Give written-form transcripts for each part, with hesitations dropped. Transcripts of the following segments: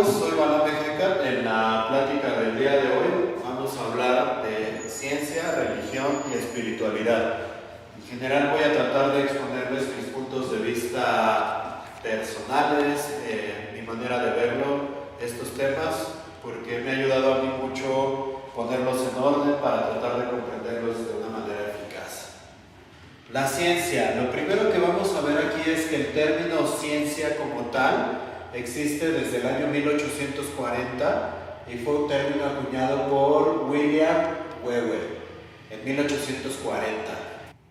amigos, soy Bala Mejeca. En la plática del día de hoy vamos a hablar de ciencia, religión y espiritualidad. En general voy a tratar de exponerles mis puntos de vista personales, mi manera de verlo, estos temas, porque me ha ayudado a mí mucho ponerlos en orden para tratar de comprenderlos de una manera eficaz. La ciencia, lo primero que vamos a ver aquí es que el término ciencia como tal existe desde el año 1840 y fue un término acuñado por William Whewell en 1840.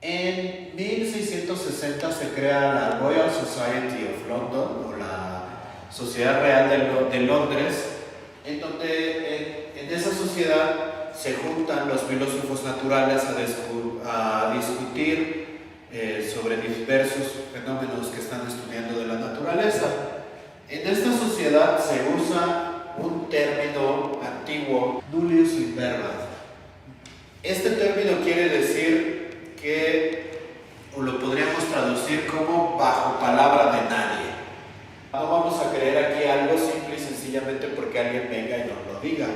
En 1660 se crea la Royal Society of London, o la Sociedad Real de Londres, en donde en esa sociedad se juntan los filósofos naturales a discutir sobre diversos fenómenos que están estudiando de la naturaleza. En esta sociedad se usa un término antiguo, nullius in verba. Este término quiere decir que, o lo podríamos traducir como bajo palabra de nadie. No vamos a creer aquí algo simple y sencillamente porque alguien venga y nos lo diga.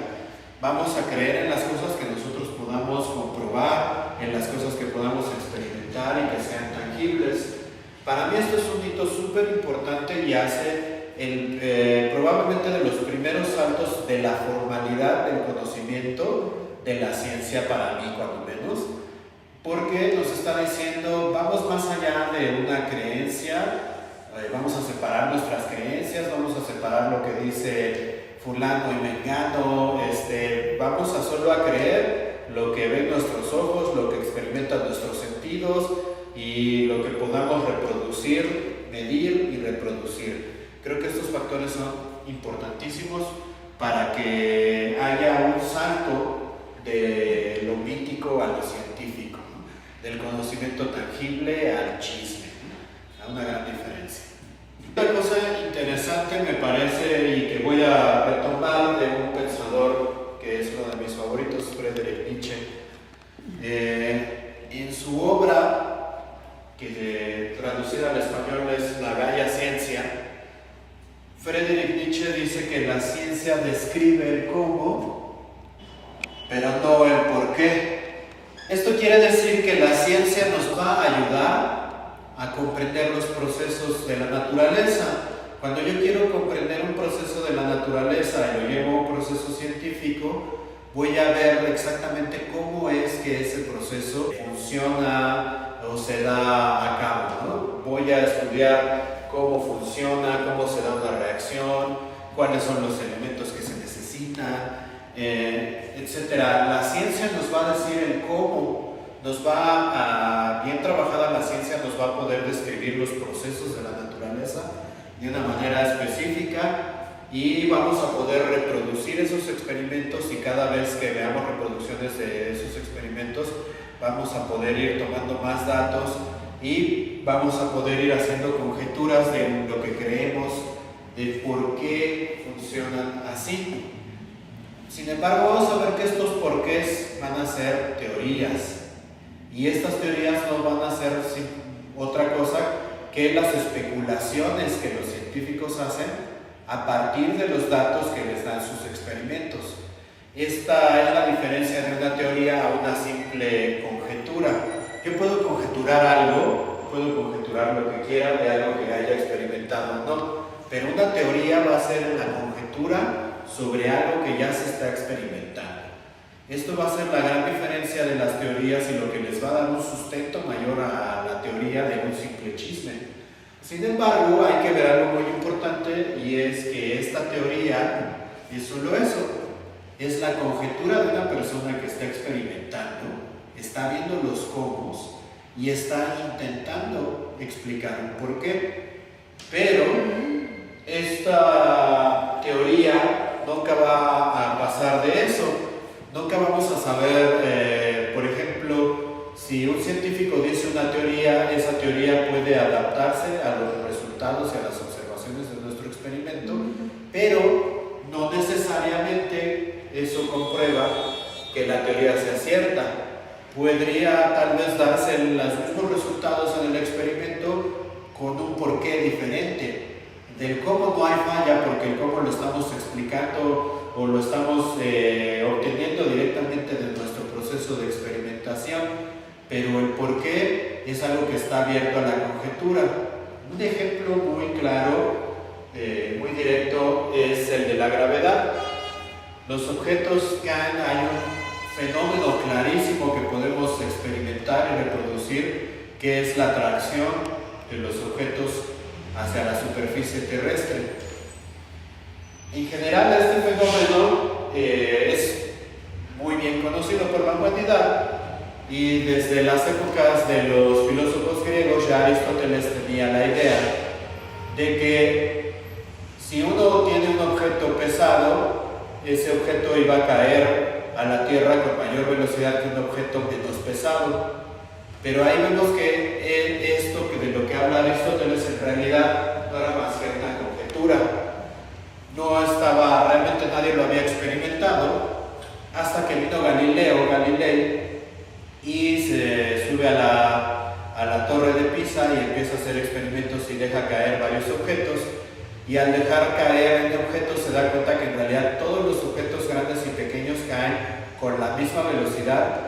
Vamos a creer en las cosas que nosotros podamos comprobar, en las cosas que podamos experimentar y que sean tangibles. Para mí esto es un hito súper importante y hace probablemente de los primeros saltos de la formalidad del conocimiento de la ciencia para mí, cuando menos, porque nos está diciendo, vamos más allá de una creencia, vamos a separar nuestras creencias, vamos a separar lo que dice fulano y mengano, vamos a solo a creer lo que ven nuestros ojos, lo que experimentan nuestros sentidos y lo que podamos reproducir, medir y reproducir. Creo que estos factores son importantísimos para que haya un salto de lo mítico a lo científico, ¿no? Del conocimiento tangible al chisme, ¿no? Hay una gran diferencia. Una cosa interesante me parece y que voy a retomar de un pensador que es uno de mis favoritos, Friedrich Nietzsche, en su obra, que traducida al español es La Bella Ciencia, Friedrich Nietzsche dice que la ciencia describe el cómo, pero no el por qué. Esto quiere decir que la ciencia nos va a ayudar a comprender los procesos de la naturaleza. Cuando yo quiero comprender un proceso de la naturaleza y lo llevo a un proceso científico, voy a ver exactamente cómo es que ese proceso funciona o se da a cabo, ¿no? Voy a estudiar cómo funciona, cómo se da una reacción, cuáles son los elementos que se necesitan, etc. La ciencia nos va a decir el cómo, bien trabajada la ciencia nos va a poder describir los procesos de la naturaleza de una manera específica y vamos a poder reproducir esos experimentos y cada vez que veamos reproducciones de esos experimentos vamos a poder ir tomando más datos y vamos a poder ir haciendo conjeturas de lo que creemos, de por qué funcionan así. Sin embargo, vamos a ver que estos porqués van a ser teorías, y estas teorías no van a ser otra cosa que las especulaciones que los científicos hacen a partir de los datos que les dan sus experimentos. Esta es la diferencia de una teoría a una simple conjetura. Yo puedo conjeturar algo, puedo conjeturar lo que quiera de algo que haya experimentado o no, pero una teoría va a ser una conjetura sobre algo que ya se está experimentando. Esto va a ser la gran diferencia de las teorías y lo que les va a dar un sustento mayor a la teoría de un simple chisme. Sin embargo, hay que ver algo muy importante y es que esta teoría es solo eso, es la conjetura de una persona que está experimentando, está viendo los cómo y está intentando explicar un porqué. Pero esta teoría nunca va a pasar de eso. Nunca vamos a saber, por ejemplo, si un científico dice una teoría, esa teoría puede adaptarse a los resultados y a las observaciones de nuestro experimento, pero no necesariamente eso comprueba que la teoría sea cierta. Podría tal vez darse los mismos resultados en el experimento con un porqué diferente. Del cómo no hay falla porque el cómo lo estamos experimentando o lo estamos obteniendo directamente de nuestro proceso de experimentación, pero el por qué es algo que está abierto a la conjetura. Un ejemplo muy claro, muy directo, es el de la gravedad. Los objetos caen, hay un fenómeno clarísimo que podemos experimentar y reproducir, que es la atracción de los objetos hacia la superficie terrestre. En general, este fenómeno es muy bien conocido por la humanidad, y desde las épocas de los filósofos griegos ya Aristóteles tenía la idea de que si uno tiene un objeto pesado, ese objeto iba a caer a la Tierra con mayor velocidad que un objeto menos pesado. Pero ahí vemos que esto de lo que habla Aristóteles en realidad no era más que una conjetura. No estaba, realmente nadie lo había experimentado, hasta que vino Galileo Galilei y se sube a la torre de Pisa y empieza a hacer experimentos y deja caer varios objetos. Y al dejar caer en objetos se da cuenta que en realidad todos los objetos grandes y pequeños caen con la misma velocidad,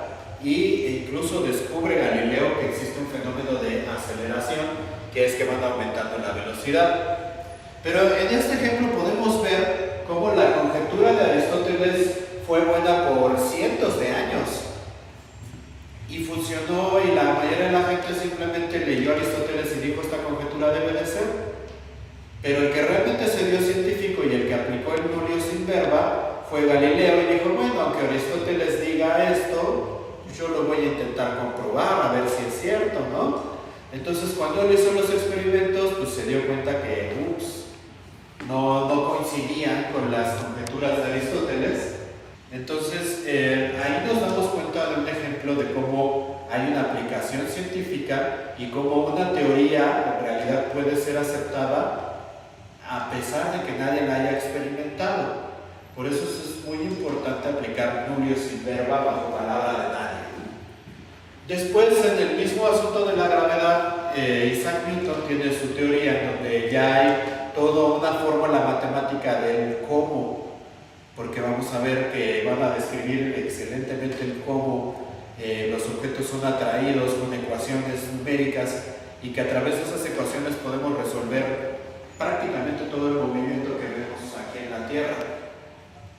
e incluso descubre Galileo que existe un fenómeno de aceleración, que es que van aumentando la velocidad. Pero en este ejemplo podemos ver cómo la conjetura de Aristóteles fue buena por cientos de años y funcionó, y la mayoría de la gente simplemente leyó a Aristóteles y dijo: esta conjetura debe de ser. Pero el que realmente se vio científico y el que aplicó el nullius in verba fue Galileo, y dijo: bueno, aunque Aristóteles diga esto, yo lo voy a intentar comprobar, a ver si es cierto, ¿no? Entonces, cuando él hizo los experimentos, pues se dio cuenta que no coincidían con las conjeturas de Aristóteles. Entonces, ahí nos damos cuenta de un ejemplo de cómo hay una aplicación científica y cómo una teoría en realidad puede ser aceptada a pesar de que nadie la haya experimentado. Por eso es muy importante aplicar nullius in verba bajo palabra de nadie. Después, en el mismo asunto de la gravedad, Isaac Newton tiene su teoría en donde ya hay toda una fórmula matemática del cómo, porque vamos a ver que van a describir excelentemente el cómo los objetos son atraídos con ecuaciones numéricas, y que a través de esas ecuaciones podemos resolver prácticamente todo el movimiento que vemos aquí en la Tierra.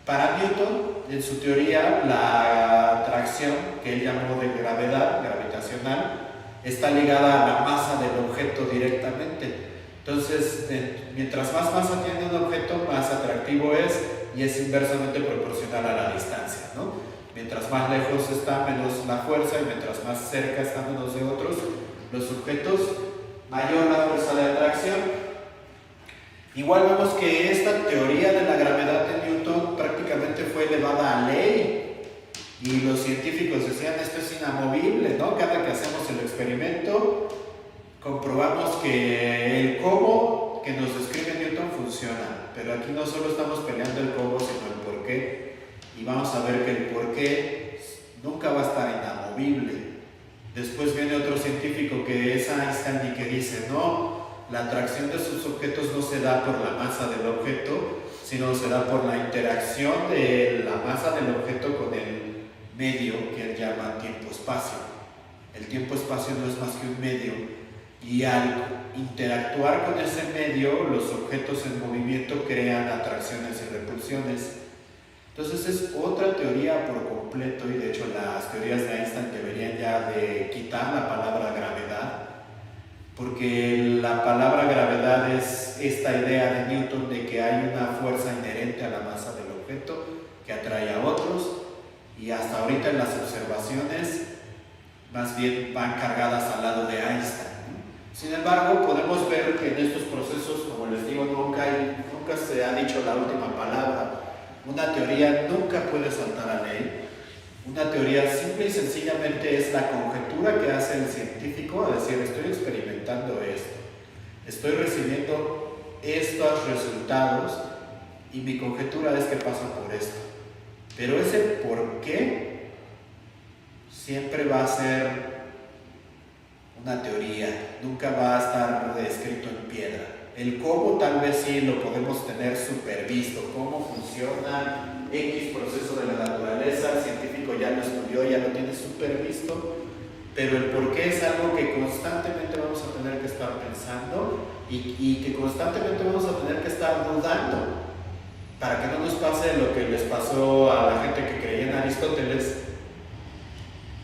Para Newton, en su teoría, la atracción, que él llamó de gravedad gravitacional, está ligada a la masa del objeto directamente. Entonces, mientras más masa tiene un objeto, más atractivo es, y es inversamente proporcional a la distancia, ¿no? Mientras más lejos está, menos la fuerza, y mientras más cerca están unos de otros los objetos, mayor la fuerza de atracción. Igual vemos que esta teoría de la gravedad de Newton prácticamente fue elevada a ley, y los científicos decían: esto es inamovible, ¿no? Cada que hacemos el experimento comprobamos que el cómo que nos describe Newton funciona. Pero aquí no solo estamos peleando el cómo, sino el por qué, y vamos a ver que el por qué nunca va a estar inamovible. Después viene otro científico que es Einstein, y que dice: no, la atracción de sus objetos no se da por la masa del objeto, sino se da por la interacción de la masa del objeto con el medio que él llama tiempo-espacio. El tiempo-espacio no es más que un medio, y al interactuar con ese medio, los objetos en movimiento crean atracciones y repulsiones. Entonces es otra teoría por completo, y de hecho las teorías de Einstein deberían ya de quitar la palabra gravedad, porque la palabra gravedad es esta idea de Newton de que hay una fuerza inherente a la masa del objeto que atrae a otros, y hasta ahorita en las observaciones más bien van cargadas al lado de Einstein. Sin embargo, podemos ver que en estos procesos, como les digo, nunca se ha dicho la última palabra. Una teoría nunca puede saltar a ley. Una teoría simple y sencillamente es la conjetura que hace el científico a decir: estoy experimentando esto, estoy recibiendo estos resultados, y mi conjetura es que pasa por esto. Pero ese por qué siempre va a ser una teoría, nunca va a estar escrito en piedra. El cómo tal vez sí lo podemos tener supervisto, cómo funciona X proceso de la naturaleza, el científico ya lo estudió, ya lo tiene supervisto, pero el por qué es algo que constantemente vamos a tener que estar pensando y que constantemente vamos a tener que estar dudando, para que no nos pase lo que les pasó a la gente que creía en Aristóteles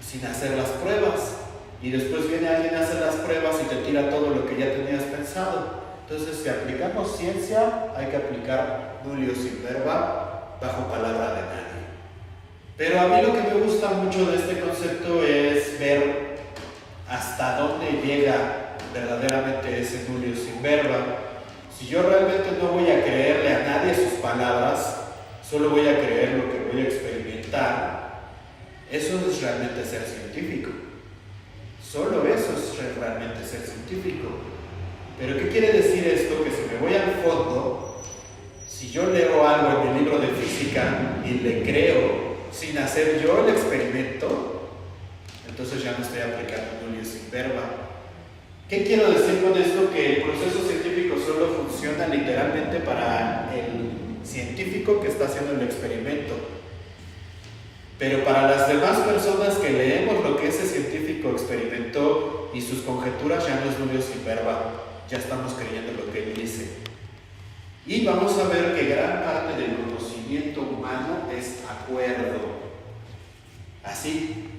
sin hacer las pruebas, y después viene alguien a hacer las pruebas y te tira todo lo que ya tenías pensado. Entonces, si aplicamos ciencia, hay que aplicar nullius in verba bajo palabra de nadie. Pero a mí lo que me gusta mucho de este concepto es ver hasta dónde llega verdaderamente ese nullius in verba. Si yo realmente no voy a creerle a nadie sus palabras, solo voy a creer lo que voy a experimentar, eso es realmente ser científico. Solo eso es realmente ser científico. Pero ¿qué quiere decir esto? Que si me voy al fondo, si yo leo algo en el libro de física y le creo sin hacer yo el experimento, entonces ya no estoy aplicando nullius in verba. ¿Qué quiero decir con esto? Que el proceso científico solo funciona literalmente para el científico que está haciendo el experimento. Pero para las demás personas que leemos lo que ese científico experimentó y sus conjeturas, ya no es nullius in verba, ya estamos creyendo lo que él dice. Y vamos a ver que gran parte del conocimiento humano es acuerdo. Así,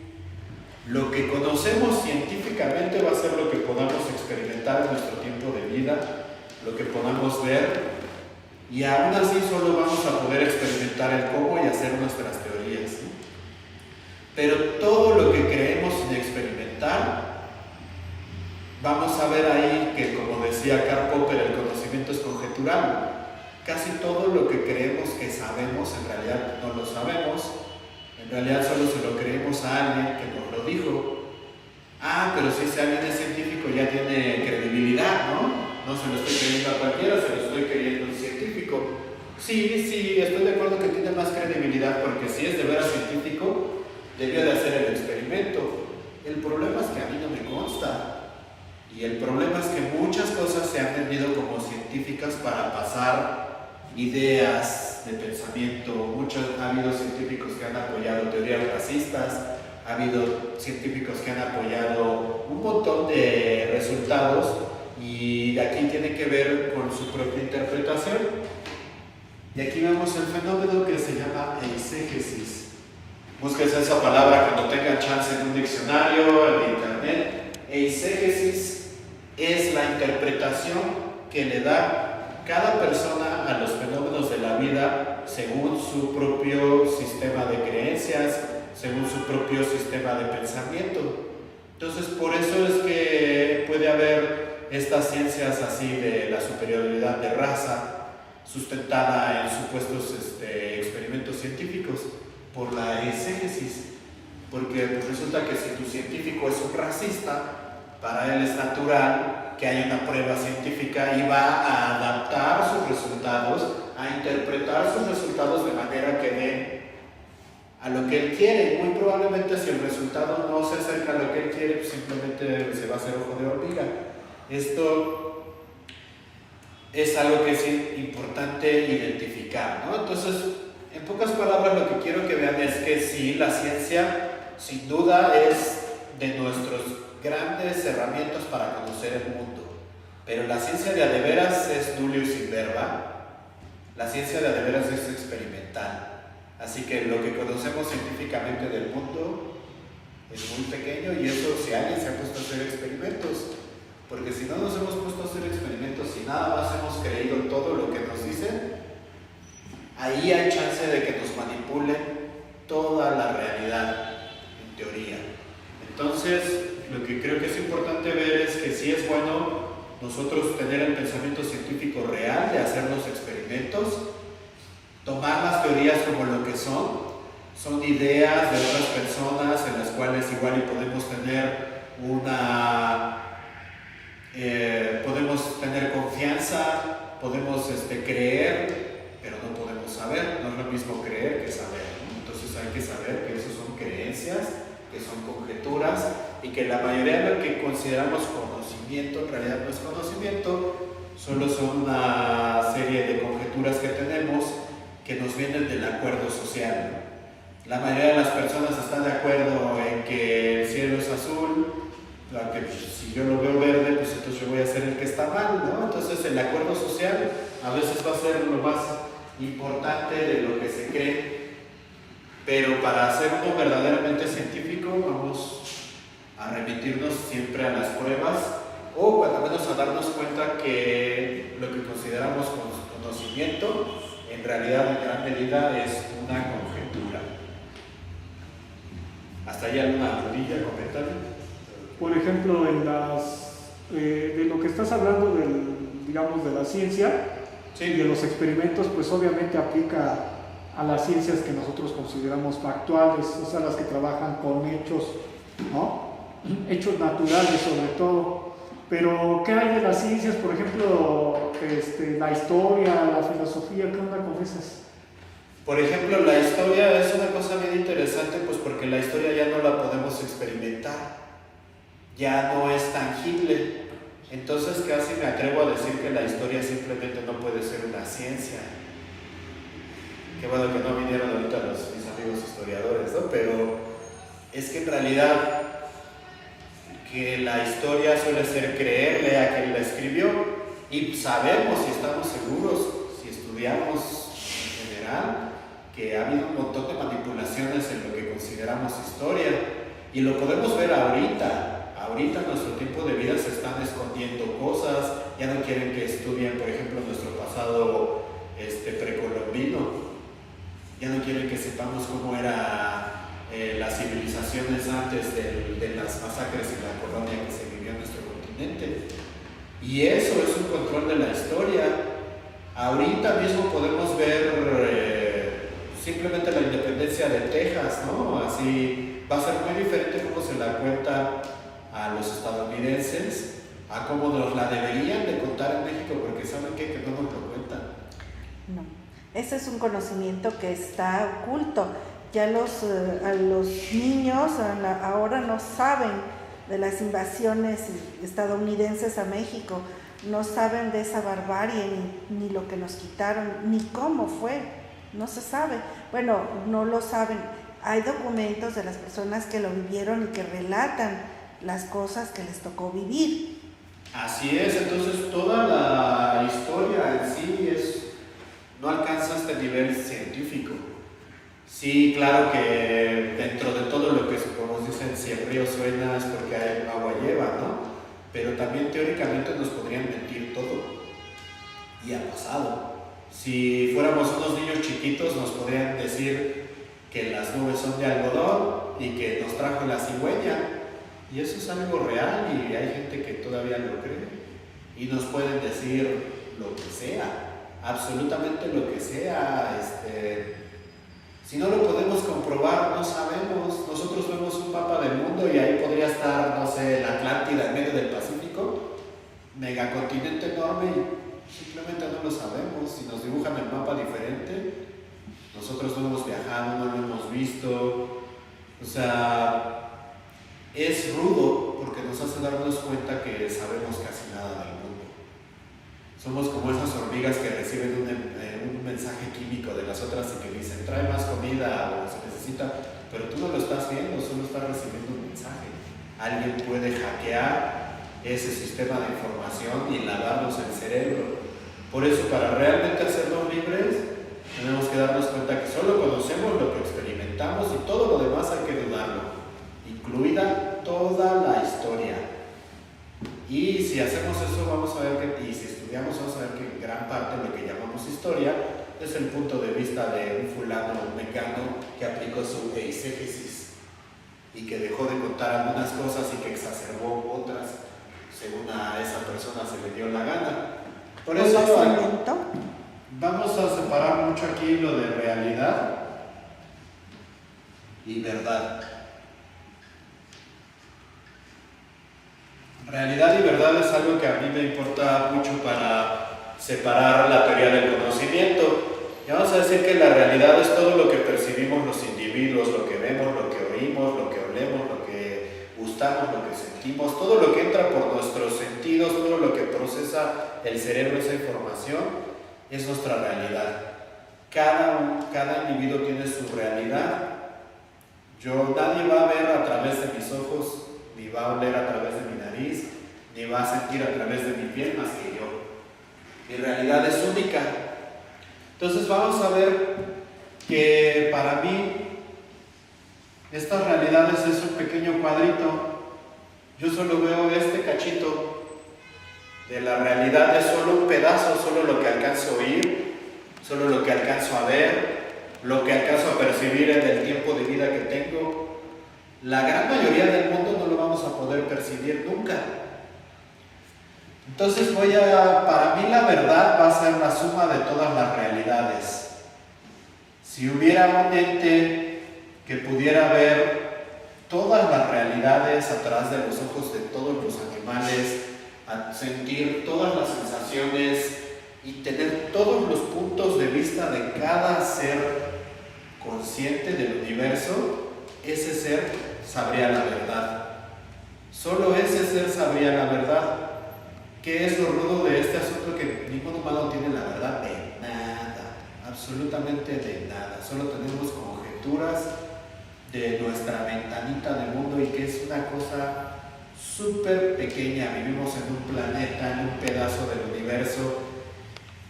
lo que conocemos científicamente va a ser lo que podamos experimentar en nuestro tiempo de vida, lo que podamos ver, y aún así solo vamos a poder experimentar el cómo y hacer nuestras teorías, ¿sí? Pero todo lo que creemos sin experimentar, vamos a ver ahí que, como decía Karl Popper, el conocimiento es conjetural. Casi todo lo que creemos que sabemos, en realidad no lo sabemos. En realidad solo se lo creemos a alguien que nos lo dijo. Ah, pero si ese alguien es científico ya tiene credibilidad, ¿no? No se lo estoy creyendo a cualquiera, se lo estoy creyendo a un científico. Sí, estoy de acuerdo que tiene más credibilidad, porque si es de veras científico, debió de hacer el experimento. El problema es que a mí no me consta. Y el problema es que muchas cosas se han vendido como científicas para pasar ideas de pensamiento. Ha habido científicos que han apoyado teorías racistas, ha habido científicos que han apoyado un montón de resultados, y aquí tiene que ver con su propia interpretación. Y aquí vemos el fenómeno que se llama eisegesis. Búsquense esa palabra cuando tengan chance en un diccionario, en internet. Eisegesis es la interpretación que le da cada persona a los fenómenos de la vida según su propio sistema de creencias, según su propio sistema de pensamiento. Entonces, por eso es que puede haber estas ciencias así de la superioridad de raza, sustentada en supuestos experimentos científicos, por la eisegesis. Porque resulta que si tu científico es un racista, para él es natural que haya una prueba científica y va a adaptar sus resultados, a interpretar sus resultados de manera que den a lo que él quiere. Muy probablemente, si el resultado no se acerca a lo que él quiere, pues simplemente se va a hacer ojo de hormiga. Esto es algo que es importante identificar, ¿no? Entonces, en pocas palabras, lo que quiero que vean es que sí, la ciencia sin duda es de nuestros grandes herramientas para conocer el mundo, pero la ciencia de a de veras es nullius in verba. La ciencia de a de veras es experimental, así que lo que conocemos científicamente del mundo es muy pequeño, y eso si alguien se ha puesto a hacer experimentos, porque si no nos hemos puesto a hacer experimentos y nada más hemos creído todo lo que nos dicen, ahí hay chance de que nos manipulen toda la realidad en teoría. Entonces, lo que creo que es importante ver es que sí es bueno nosotros tener el pensamiento científico real de hacer los experimentos, tomar las teorías como lo que son ideas de otras personas en las cuales igual y podemos tener podemos tener confianza, podemos creer, pero no podemos saber. No es lo mismo creer que saber, ¿no? Entonces hay que saber que eso son creencias, que son conjeturas, y que la mayoría de lo que consideramos conocimiento en realidad no es conocimiento, solo son una serie de conjeturas que tenemos que nos vienen del acuerdo social. La mayoría de las personas están de acuerdo en que el cielo es azul, que si yo lo veo verde, pues entonces yo voy a ser el que está mal, ¿no? Entonces el acuerdo social a veces va a ser lo más importante de lo que se cree, pero para ser uno verdaderamente científico vamos a remitirnos siempre a las pruebas, o cuando menos a darnos cuenta que lo que consideramos conocimiento en realidad en gran medida es una conjetura. ¿Hasta ahí alguna dudilla, comentario? Por ejemplo, de lo que estás hablando digamos, de la ciencia, sí, y de los experimentos, pues obviamente aplica a las ciencias que nosotros consideramos factuales, o sea, las que trabajan con hechos, ¿no? Hechos naturales sobre todo. Pero, ¿qué hay de las ciencias? Por ejemplo, la historia, la filosofía, ¿qué onda con esas? Por ejemplo, la historia es una cosa bien interesante, pues porque la historia ya no la podemos experimentar, ya no es tangible. Entonces casi me atrevo a decir que la historia simplemente no puede ser una ciencia. Qué bueno que no vinieron ahorita mis amigos historiadores, ¿no? Pero es que en realidad que la historia suele ser creerle a quien la escribió, y sabemos y estamos seguros, si estudiamos en general, que ha habido un montón de manipulaciones en lo que consideramos historia, y lo podemos ver ahorita. Ahorita en nuestro tiempo de vida se están escondiendo cosas, ya no quieren que estudien, por ejemplo, nuestro pasado precolombino, ya no quieren que sepamos cómo eran las civilizaciones antes de las masacres en la colonia que se vivió en nuestro continente. Y eso es un control de la historia. Ahorita mismo podemos ver simplemente la independencia de Texas, ¿no? Así va a ser muy diferente cómo se la cuenta a los estadounidenses a cómo nos la deberían de contar en México, porque ¿saben qué? Que no nos lo cuentan. No, ese es un conocimiento que está oculto. Ya a los niños ahora no saben de las invasiones estadounidenses a México, no saben de esa barbarie, ni lo que nos quitaron, ni cómo fue, no se sabe. Bueno, no lo saben. Hay documentos de las personas que lo vivieron y que relatan las cosas que les tocó vivir. Así es, entonces toda la historia en sí no alcanza este nivel científico. Sí, claro que dentro de todo lo que, como dicen, si el río suena es porque hay agua lleva, ¿no? Pero también teóricamente nos podrían mentir todo. Y ha pasado. Si fuéramos unos niños chiquitos nos podrían decir que las nubes son de algodón y que nos trajo la cigüeña. Y eso es algo real y hay gente que todavía lo cree. Y nos pueden decir lo que sea, absolutamente lo que sea. Si no lo podemos comprobar, no sabemos. Nosotros vemos un mapa del mundo y ahí podría estar, no sé, la Atlántida en medio del Pacífico, megacontinente enorme, y simplemente no lo sabemos. Si nos dibujan el mapa diferente, nosotros no hemos viajado, no lo hemos visto. O sea, es rudo porque nos hace darnos cuenta que sabemos casi nada del mundo. Somos como esas hormigas que reciben un mensaje químico de las otras y que dicen trae más comida o se necesita, pero tú no lo estás viendo, solo estás recibiendo un mensaje. Alguien puede hackear ese sistema de información y lavarnos el cerebro. Por eso, para realmente hacernos libres, tenemos que darnos cuenta que solo conocemos lo que experimentamos y todo lo demás hay que dudarlo, incluida toda la historia. Y si hacemos eso, vamos a ver y si estudiamos, vamos a ver que en gran parte lo que llamamos historia es el punto de vista de un fulano mecano que aplicó su eisegesis y que dejó de contar algunas cosas y que exacerbó otras según a esa persona se le dio la gana. Por eso vamos a separar mucho aquí lo de realidad y verdad. Realidad y verdad es algo que a mí me importa mucho para separar la teoría del conocimiento. Y vamos a decir que la realidad es todo lo que percibimos los individuos, lo que vemos, lo que oímos, lo que olemos, lo que gustamos gustamos, lo que sentimos, todo lo que entra por nuestros sentidos, todo lo que procesa el cerebro, esa información, es nuestra realidad. Cada individuo tiene su realidad. Nadie va a ver a través de mis ojos, ni va a oler a través de mi nariz, ni va a sentir a través de mi piel más que yo. Mi realidad es única. Entonces vamos a ver que para mí estas realidades es un pequeño cuadrito. Yo solo veo este cachito de la realidad, es solo un pedazo, solo lo que alcanzo a oír, solo lo que alcanzo a ver, lo que alcanzo a percibir en el tiempo de vida que tengo. La gran mayoría del mundo no lo vamos a poder percibir nunca. Entonces para mí la verdad va a ser la suma de todas las realidades. Si hubiera un ente que pudiera ver todas las realidades a través de los ojos de todos los animales, a sentir todas las sensaciones y tener todos los puntos de vista de cada ser consciente del universo, ese ser sabría la verdad. Solo ese ser sabría la verdad. ¿Qué es lo rudo de este asunto? Que ningún humano tiene la verdad de nada, absolutamente de nada. Solo tenemos conjeturas de nuestra ventanita del mundo y que es una cosa súper pequeña. Vivimos en un planeta, en un pedazo del universo,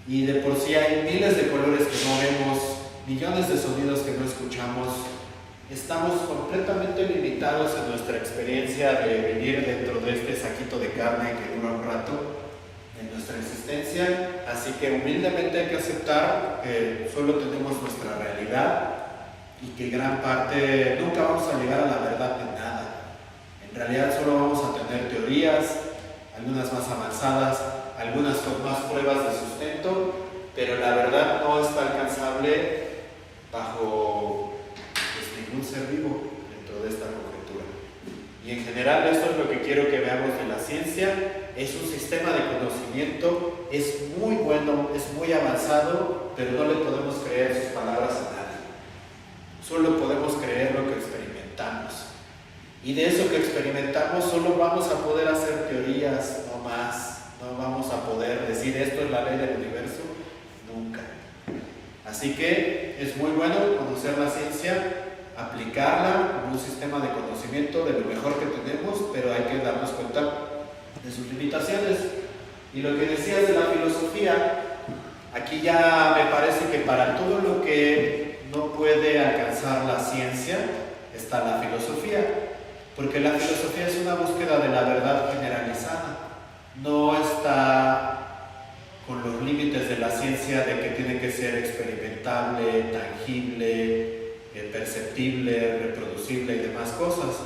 y de por sí hay miles de colores que no vemos, millones de sonidos que no escuchamos. Estamos completamente limitados en nuestra experiencia de vivir dentro de este saquito de carne que dura un rato en nuestra existencia, así que humildemente hay que aceptar que solo tenemos nuestra realidad y que gran parte nunca vamos a llegar a la verdad de nada. En realidad solo vamos a tener teorías, algunas más avanzadas, algunas con más pruebas de sustento, pero la verdad no está alcanzable bajo ningún ser vivo dentro de esta conjetura. Y en general esto es lo que quiero que veamos de la ciencia. Es un sistema de conocimiento, es muy bueno, es muy avanzado, pero no le podemos creer sus palabras a nadie. Solo podemos creer lo que experimentamos. Y de eso que experimentamos solo vamos a poder hacer teorías, no más. No vamos a poder decir esto es la ley del universo, nunca. Así que es muy bueno conocer la ciencia, aplicarla como un sistema de conocimiento de lo mejor que tenemos, pero hay que darnos cuenta de sus limitaciones. Y lo que decías de la filosofía, aquí ya me parece que para todo lo que no puede alcanzar la ciencia está la filosofía, porque la filosofía es una búsqueda de la verdad generalizada. No está con los límites de la ciencia de que tiene que ser experimentable, tangible, perceptible, reproducible y demás cosas.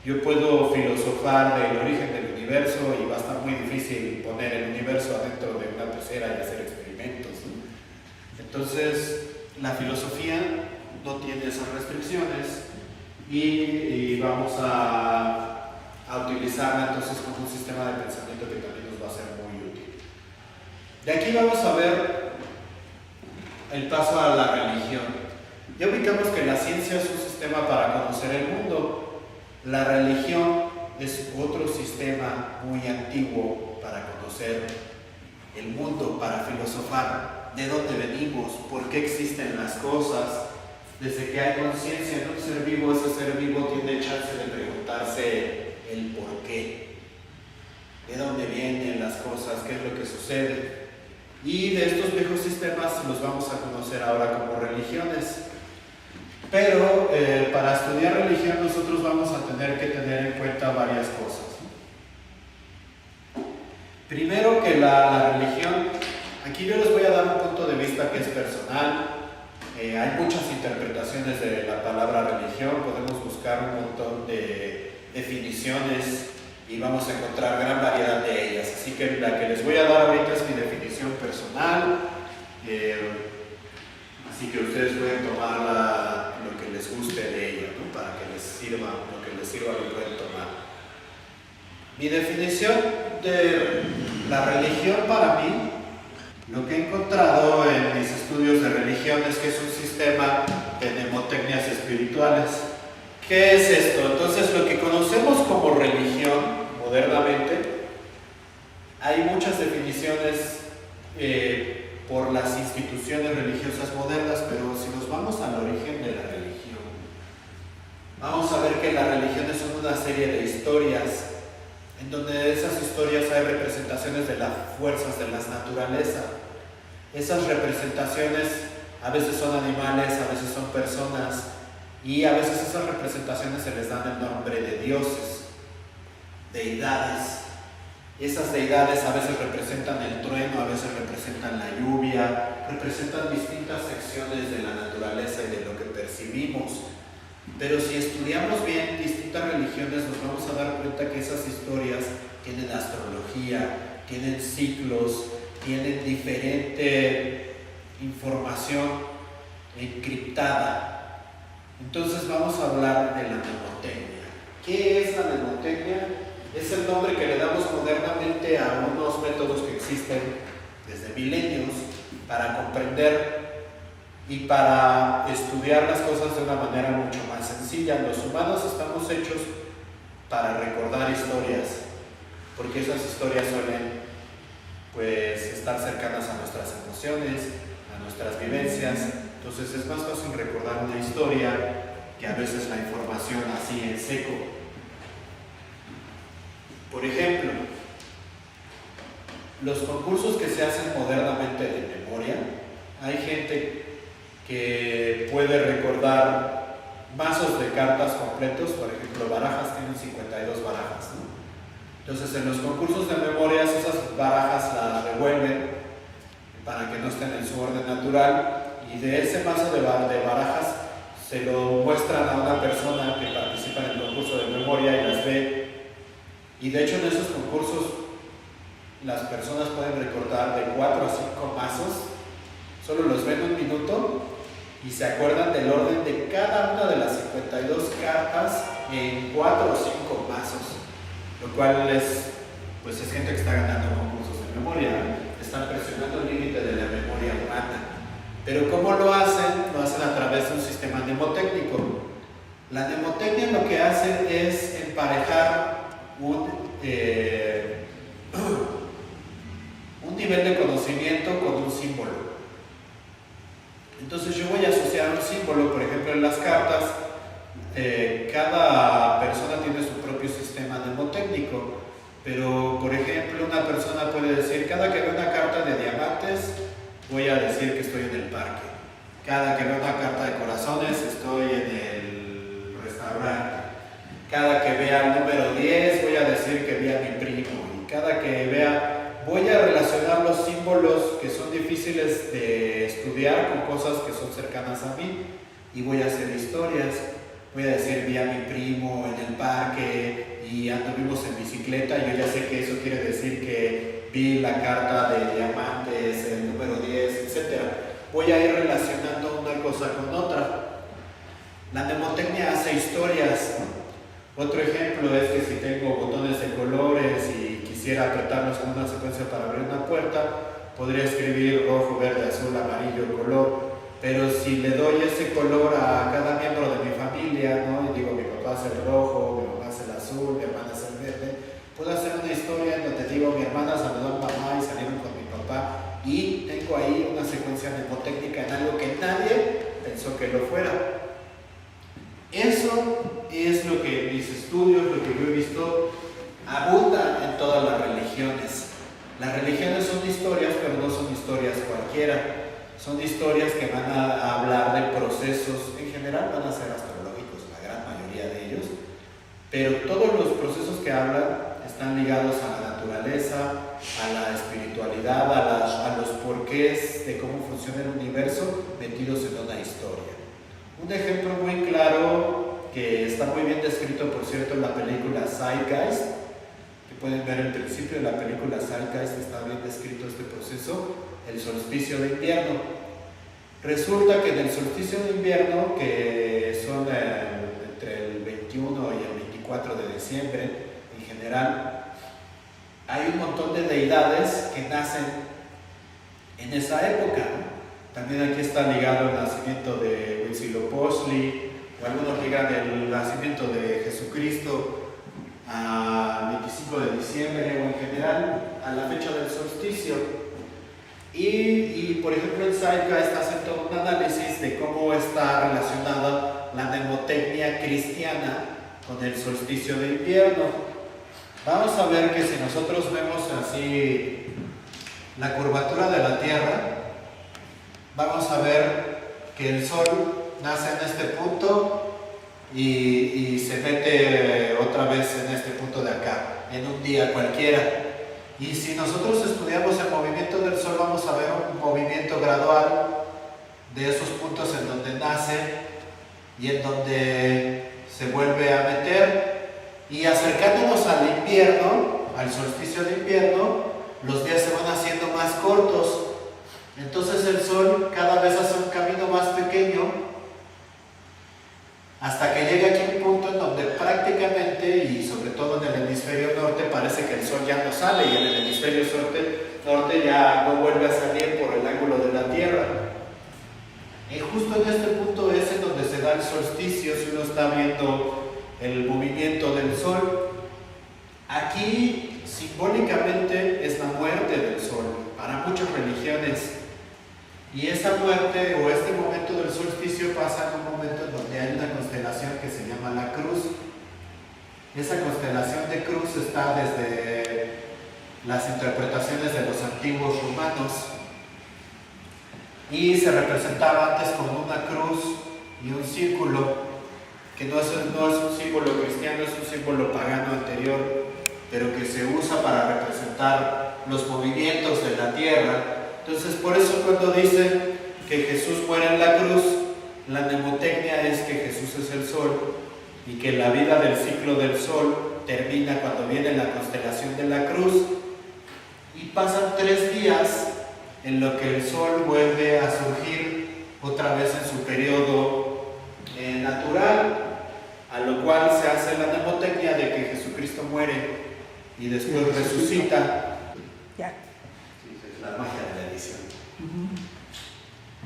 Yo puedo filosofar del origen del universo y va a estar muy difícil poner el universo adentro de una pecera y hacer experimentos, ¿no? Entonces, la filosofía no tiene esas restricciones y vamos a utilizarla entonces como un sistema de pensamiento que también nos va a ser muy útil. De aquí vamos a ver el paso a la religión. Ya ubicamos que la ciencia es un sistema para conocer el mundo. La religión es otro sistema muy antiguo para conocer el mundo, para filosofar de dónde venimos, por qué existen las cosas. Desde que hay conciencia en un ser vivo, ese ser vivo tiene chance de preguntarse el por qué, de dónde vienen las cosas, qué es lo que sucede. Y de estos viejos sistemas los vamos a conocer ahora como religiones. Pero para estudiar religión nosotros vamos a tener que tener en cuenta varias cosas. Primero que la religión, aquí yo les voy a dar un punto de vista que es personal. Hay muchas interpretaciones de la palabra religión, podemos buscar un montón de definiciones y vamos a encontrar gran variedad de ellas. Así que la que les voy a dar ahorita es mi definición personal, así que ustedes pueden tomar lo que les guste de ella, ¿no? Para que les sirva, lo que les sirva lo pueden tomar. Mi definición de la religión para mí, lo que he encontrado en mis estudios de religión es que es un sistema de mnemotecnias espirituales ¿Qué es esto? Entonces, lo que conocemos como religión modernamente, hay muchas definiciones por las instituciones religiosas modernas, pero si nos vamos al origen de la religión, vamos a ver que las religiones son una serie de historias, en donde esas historias hay representaciones de las fuerzas de la naturaleza. Esas representaciones a veces son animales, a veces son personas, y a veces esas representaciones se les dan el nombre de dioses, deidades. Esas deidades a veces representan el trueno, a veces representan la lluvia, representan distintas secciones de la naturaleza y de lo que percibimos. Pero si estudiamos bien distintas religiones, nos vamos a dar cuenta que esas historias tienen astrología, tienen ciclos, tienen diferente información encriptada. Entonces vamos a hablar de la mnemotecnia. ¿Qué es la mnemotecnia? Es el nombre que le damos modernamente a unos métodos que existen desde milenios para comprender y para estudiar las cosas de una manera mucho más sencilla. Los humanos estamos hechos para recordar historias, porque esas historias suelen estar cercanas a nuestras emociones, a nuestras vivencias. Entonces es más fácil recordar una historia que a veces la información así en seco. Por ejemplo, los concursos que se hacen modernamente de memoria, hay gente que puede recordar mazos de cartas completos. Por ejemplo, barajas tienen 52 barajas, ¿no? Entonces en los concursos de memorias esas barajas las revuelven para que no estén en su orden natural, y de ese mazo de barajas se lo muestran a una persona que participa en el concurso de memoria y las ve. Y de hecho en esos concursos las personas pueden recordar de 4 a 5 mazos, solo los ven un minuto y se acuerdan del orden de cada una de las 52 cartas en 4 o 5 mazos, lo cual es gente que está ganando concursos de memoria, están presionando el límite de la memoria humana. Pero ¿cómo lo hacen? Lo hacen a través de un sistema mnemotécnico. La mnemotecnia lo que hace es emparejar un nivel de conocimiento con un símbolo. Entonces yo voy a asociar un símbolo, por ejemplo en las cartas, cada persona tiene su propio sistema mnemotécnico, pero por ejemplo una persona puede decir: cada que veo una carta de diamantes voy a decir que estoy en el parque, cada que veo una carta de corazones estoy en el restaurante, cada que vea el número 10 voy a decir que vi a mi primo, y cada que vea, voy a relacionar los símbolos que son difíciles de estudiar con cosas que son cercanas a mí, y voy a hacer historias. Voy a decir: vi a mi primo en el parque y anduvimos en bicicleta. Yo ya sé que eso quiere decir que vi la carta de diamantes, el número 10, etc. Voy a ir relacionando una cosa con otra. La mnemotecnia hace historias, ¿no? Otro ejemplo es que si tengo botones de colores y quisiera apretarlos en una secuencia para abrir una puerta, podría escribir rojo, verde, azul, amarillo, color. Pero si le doy ese color a cada miembro de mi familia, ¿no? Y digo: mi papá es el rojo, mi mamá es el azul, mi hermana es el verde, puedo hacer una historia en donde digo: mi hermana saludó a mamá y salieron con mi papá, y tengo ahí una secuencia mnemotécnica en algo que nadie pensó que lo fuera. Eso es lo que mis estudios, lo que yo he visto, abunda en todas las religiones. Las religiones son historias, pero no son historias cualquiera. Son historias que van a hablar de procesos, en general van a ser astrológicos, la gran mayoría de ellos, pero todos los procesos que hablan están ligados a la naturaleza, a la espiritualidad, a los porqués de cómo funciona el universo metidos en una historia. Un ejemplo muy claro, que está muy bien descrito, por cierto, en la película Zeitgeist, que pueden ver el principio de la película Zeitgeist, está bien descrito este proceso. El solsticio de invierno. Resulta que en el solsticio de invierno, que son entre el 21 y el 24 de diciembre, en general, hay un montón de deidades que nacen en esa época. También aquí está ligado el nacimiento de Huitzilopochtli, o algunos ligan el nacimiento de Jesucristo al 25 de diciembre o en general a la fecha del solsticio. Y por ejemplo en Zeitgeist hacen todo un análisis de cómo está relacionada la mnemotecnia cristiana con el solsticio de invierno. Vamos a ver que si nosotros vemos así la curvatura de la Tierra, vamos a ver que el Sol nace en este punto y se mete otra vez en este punto de acá, en un día cualquiera. Y si nosotros estudiamos el movimiento del Sol, vamos a ver un movimiento gradual de esos puntos en donde nace y en donde se vuelve a meter. Y acercándonos al invierno, al solsticio de invierno, los días se van haciendo más cortos. Entonces el Sol cada vez hace un camino más pequeño hasta que llega aquí un punto en donde prácticamente, y sobre todo en el hemisferio norte, parece que el Sol ya no sale, y en el hemisferio norte ya no vuelve a salir por el ángulo de la Tierra. Y justo en este punto es en donde se da el solsticio, si uno está viendo el movimiento del Sol. Aquí simbólicamente es la muerte del Sol para muchas religiones. Y esa muerte o este momento del solsticio pasa en un momento en donde hay una constelación que se llama la Cruz. Esa constelación de Cruz está desde las interpretaciones de los antiguos romanos y se representaba antes con una cruz y un círculo, que no es un símbolo cristiano, es un símbolo pagano anterior, pero que se usa para representar los movimientos de la tierra. Entonces, por eso cuando dicen que Jesús muere en la cruz, la mnemotecnia es que Jesús es el Sol y que la vida del ciclo del Sol termina cuando viene la constelación de la cruz, y pasan 3 días en lo que el Sol vuelve a surgir otra vez en su periodo natural, a lo cual se hace la mnemotecnia de que Jesucristo muere y después resucita. Ya. Es la magia de la edición.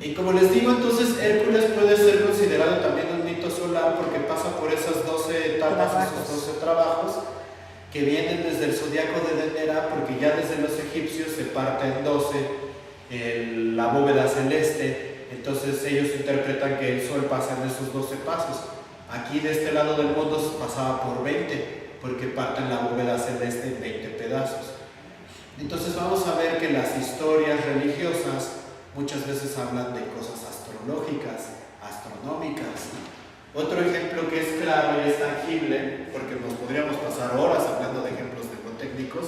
Y como les digo, entonces Hércules puede ser considerado también un mito solar porque pasa por esas 12 etapas, esos 12 trabajos que vienen desde el zodiaco de Dendera, porque ya desde los egipcios se parte en 12 la bóveda celeste. Entonces ellos interpretan que el Sol pasa en esos 12 pasos. Aquí de este lado del mundo se pasaba por 20, porque parten la bóveda celeste en 20 pedazos. Entonces vamos a ver que las historias religiosas muchas veces hablan de cosas astrológicas, astronómicas. Otro ejemplo que es claro y es tangible, porque nos podríamos pasar horas hablando de ejemplos mnemotécnicos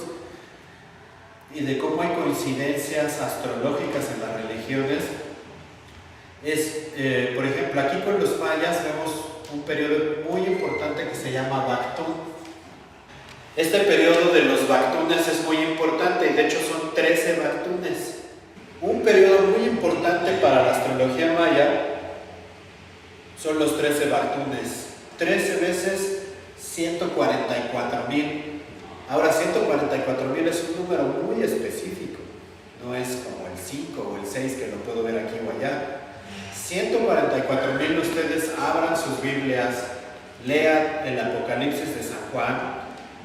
y de cómo hay coincidencias astrológicas en las religiones, es, por ejemplo, aquí con los mayas vemos un periodo muy importante que se llama Bactún. Este periodo de los Bactunes es muy importante, y de hecho son 13 Bactunes. Un periodo muy importante para la astrología maya son los 13 Bactunes. 13 veces 144,000. Ahora, 144,000 es un número muy específico, no es como el 5 o el 6 que lo puedo ver aquí o allá. 144,000, ustedes abran sus Biblias, lean el Apocalipsis de San Juan,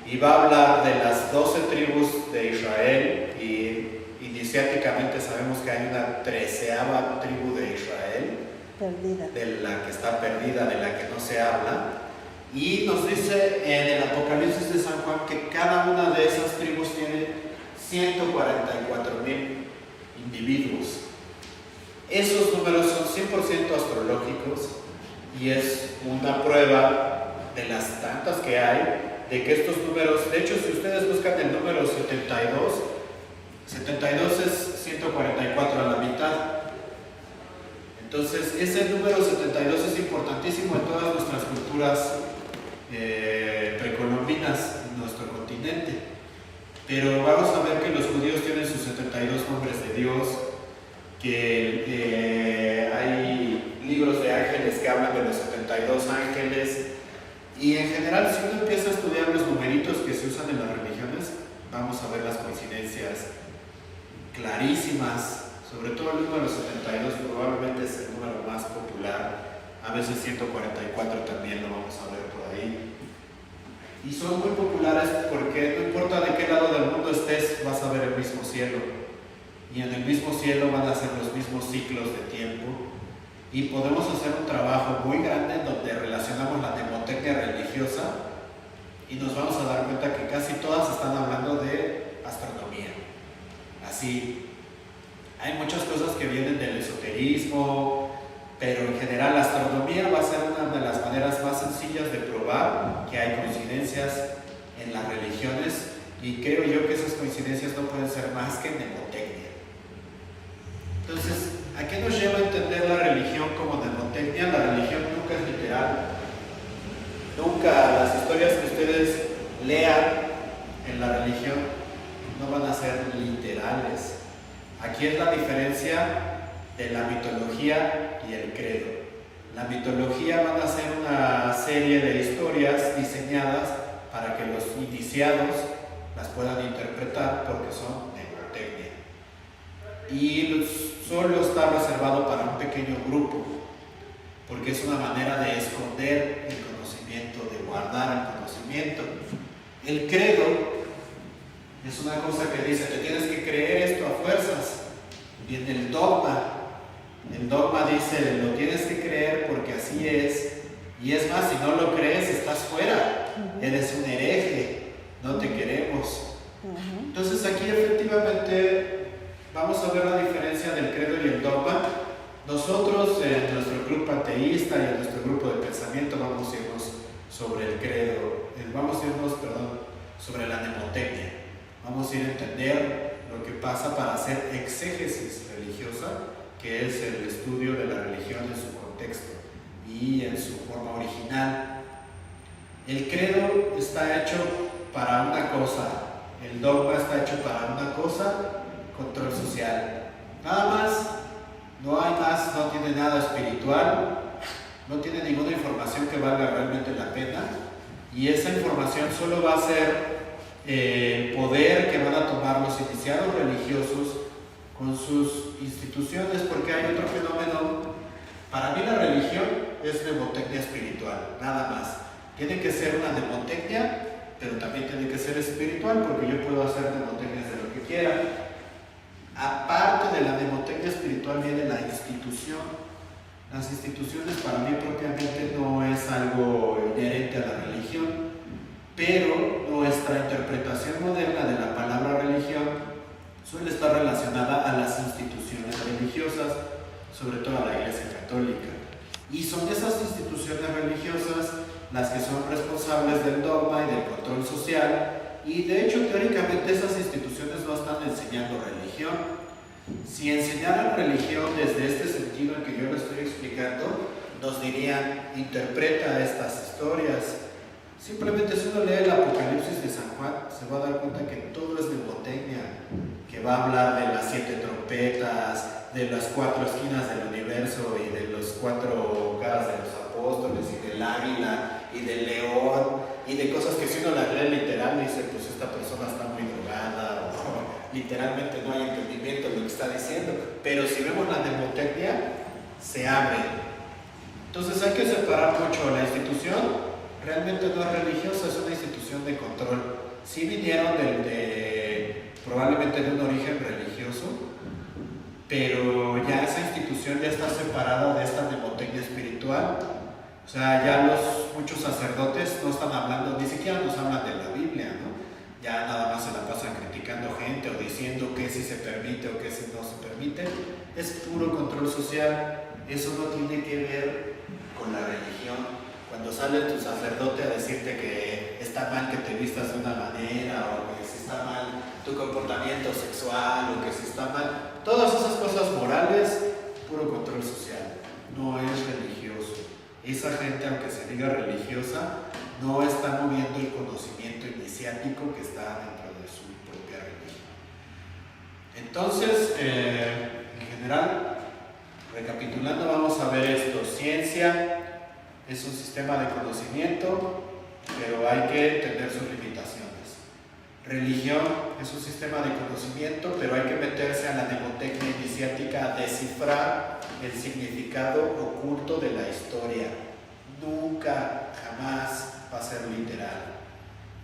y va a hablar de las 12 tribus de Israel, y iniciáticamente sabemos que hay una 13ª tribu de Israel, Perdida. de la que está perdida, de la que no se habla, y nos dice en el Apocalipsis de San Juan que cada una de esas tribus tiene 144,000 individuos. Esos números son 100% astrológicos y es una prueba de las tantas que hay de que estos números, de hecho si ustedes buscan el número 72 es 144 a la mitad. Entonces ese número 72 es importantísimo en todas nuestras culturas precolombinas en nuestro continente. Pero vamos a ver que los judíos tienen sus 72 nombres de Dios, que hay libros de ángeles que hablan de los 72 ángeles, y en general si uno empieza a estudiar los numeritos que se usan en las religiones, vamos a ver las coincidencias clarísimas. Sobre todo el número 72 probablemente es el número más popular a veces 144 también lo vamos a ver por ahí. Y son muy populares porque no importa de qué lado del mundo estés, vas a ver el mismo cielo. Y en el mismo cielo van a ser los mismos ciclos de tiempo. Y podemos hacer un trabajo muy grande donde relacionamos la mnemotecnia religiosa y nos vamos a dar cuenta que casi todas están hablando de astronomía. Así, hay muchas cosas que vienen del esoterismo, pero en general la astronomía va a ser una de las maneras más sencillas de probar que hay coincidencias en las religiones, y creo yo que esas coincidencias no pueden ser más que mnemotecnia. Entonces, ¿a qué nos lleva a entender la religión como mnemotecnia? La religión nunca es literal. Nunca las historias que ustedes lean en la religión no van a ser literales. Aquí es la diferencia de la mitología y el credo. La mitología van a ser una serie de historias diseñadas para que los iniciados las puedan interpretar porque son mnemotecnia. Y solo está reservado para un pequeño grupo, porque es una manera de esconder el conocimiento, de guardar el conocimiento. El credo es una cosa que dice, te tienes que creer esto a fuerzas. Viene el dogma. El dogma dice, lo tienes que creer porque así es. Y es más, si no lo crees, estás fuera. Eres un hereje, no te queremos. Entonces aquí efectivamente vamos a ver la diferencia del credo y el dogma. Nosotros en nuestro grupo ateísta y en nuestro grupo de pensamiento vamos a irnos sobre el credo, sobre la mnemotecnia. Vamos a ir a entender lo que pasa para hacer exégesis religiosa, que es el estudio de la religión en su contexto y en su forma original. El credo está hecho para una cosa, el dogma está hecho para una cosa, control social. Nada más, no hay más, no tiene nada espiritual, no tiene ninguna información que valga realmente la pena, y esa información solo va a ser poder que van a tomar los iniciados religiosos con sus instituciones, porque hay otro fenómeno. Para mí la religión es mnemotecnia espiritual, nada más. Tiene que ser una mnemotecnia, pero también tiene que ser espiritual, porque yo puedo hacer mnemotecnias de lo que quiera. Aparte de la mnemotecnia espiritual viene la institución. Las instituciones para mí propiamente no es algo inherente a la religión, pero nuestra interpretación moderna de la palabra religión suele estar relacionada a las instituciones religiosas, sobre todo a la Iglesia Católica. Y son esas instituciones religiosas las que son responsables del dogma y del control social, y de hecho teóricamente esas instituciones no están enseñando religión. Si enseñaran religión desde este sentido en que yo lo estoy explicando, nos dirían, interpreta estas historias. Simplemente si uno lee el Apocalipsis de San Juan, se va a dar cuenta que todo es mnemotecnia, que va a hablar de las 7 trompetas, de las 4 esquinas del universo y de los 4 caras de los apóstoles y del águila y del león y de cosas que si uno las lee literal dice, pues esta persona está muy drogada o literalmente no hay entendimiento de lo que está diciendo. Pero si vemos la mnemotecnia, se abre. Entonces hay que separar mucho. La institución realmente no es religiosa, es una institución de control. Sí vinieron probablemente de un origen religioso, pero ya esa institución ya está separada de esta mnemotecnia espiritual. O sea, ya muchos sacerdotes no están hablando, ni siquiera nos hablan de la Biblia, ¿no? Ya nada más se la pasan criticando gente o diciendo que si se permite o que si no se permite. Es puro control social. Eso no tiene que ver con la religión. Cuando sale tu sacerdote a decirte que está mal que te vistas de una manera, o que si está mal tu comportamiento sexual, o que si está mal, todas esas cosas morales, puro control social, no es religioso. Esa gente, aunque se diga religiosa, no está moviendo el conocimiento iniciático que está dentro de su propia religión. Entonces, en general, recapitulando, vamos a ver esto. Ciencia es un sistema de conocimiento, pero hay que entender sus limitaciones. Religión es un sistema de conocimiento, pero hay que meterse a la mnemotecnia iniciática a descifrar el significado oculto de la historia. Nunca, jamás va a ser literal.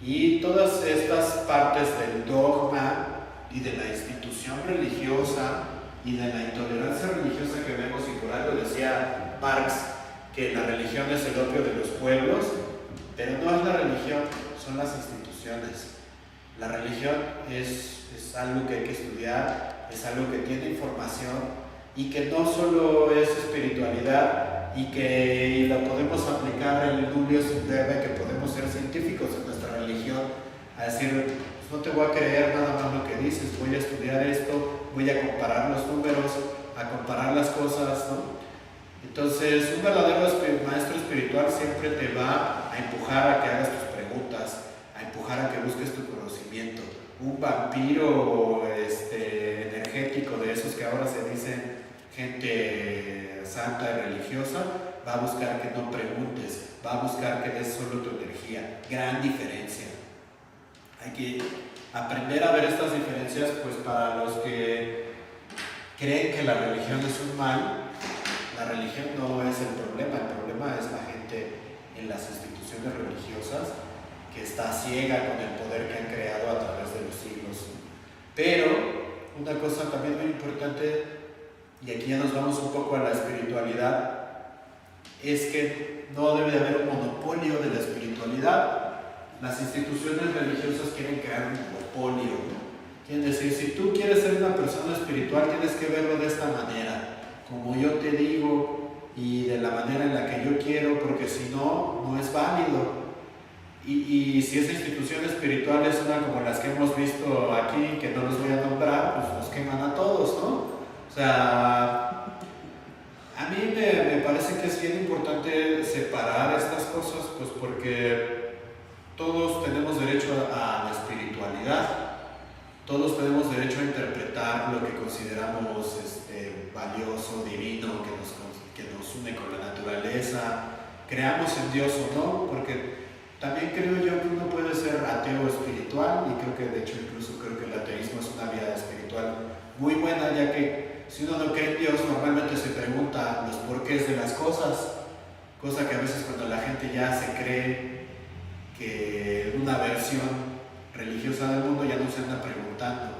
Y todas estas partes del dogma y de la institución religiosa y de la intolerancia religiosa que vemos, y por algo decía Marx que la religión es el opio de los pueblos, pero no es la religión, son las instituciones. La religión es algo que hay que estudiar, es algo que tiene información y que no solo es espiritualidad y que la podemos aplicar en el Julius Verne, que podemos ser científicos en nuestra religión, a decir, pues no te voy a creer nada más lo que dices, voy a estudiar esto, voy a comparar los números, a comparar las cosas, ¿no? Entonces, un verdadero maestro espiritual siempre te va a empujar a que hagas tus preguntas, a empujar a que busques tu conocimiento. Un vampiro energético de esos que ahora se dicen gente santa y religiosa, va a buscar que no preguntes, va a buscar que des solo tu energía. Gran diferencia. Hay que aprender a ver estas diferencias, pues para los que creen que la religión es un mal, la religión no es el problema es la gente en las instituciones religiosas que está ciega con el poder que han creado a través de los siglos. Pero una cosa también muy importante, y aquí ya nos vamos un poco a la espiritualidad, es que no debe de haber un monopolio de la espiritualidad. Las instituciones religiosas quieren crear un monopolio, ¿no? Quieren decir, si tú quieres ser una persona espiritual, tienes que verlo de esta manera, como yo te digo y de la manera en la que yo quiero, porque si no, no es válido. Y si esa institución espiritual es una como las que hemos visto aquí, que no los voy a nombrar, pues nos queman a todos, ¿no? O sea, a mí me parece que es bien importante separar estas cosas, pues porque todos tenemos derecho a la espiritualidad, todos tenemos derecho a interpretar lo que consideramos valioso, divino, que nos une con la naturaleza, creamos en Dios o no, porque también creo yo que uno puede ser ateo espiritual, y creo que de hecho incluso creo que el ateísmo es una vía espiritual muy buena, ya que si uno no cree en Dios normalmente se pregunta los porqués de las cosas, cosa que a veces cuando la gente ya se cree que una versión religiosa del mundo ya no se anda preguntando,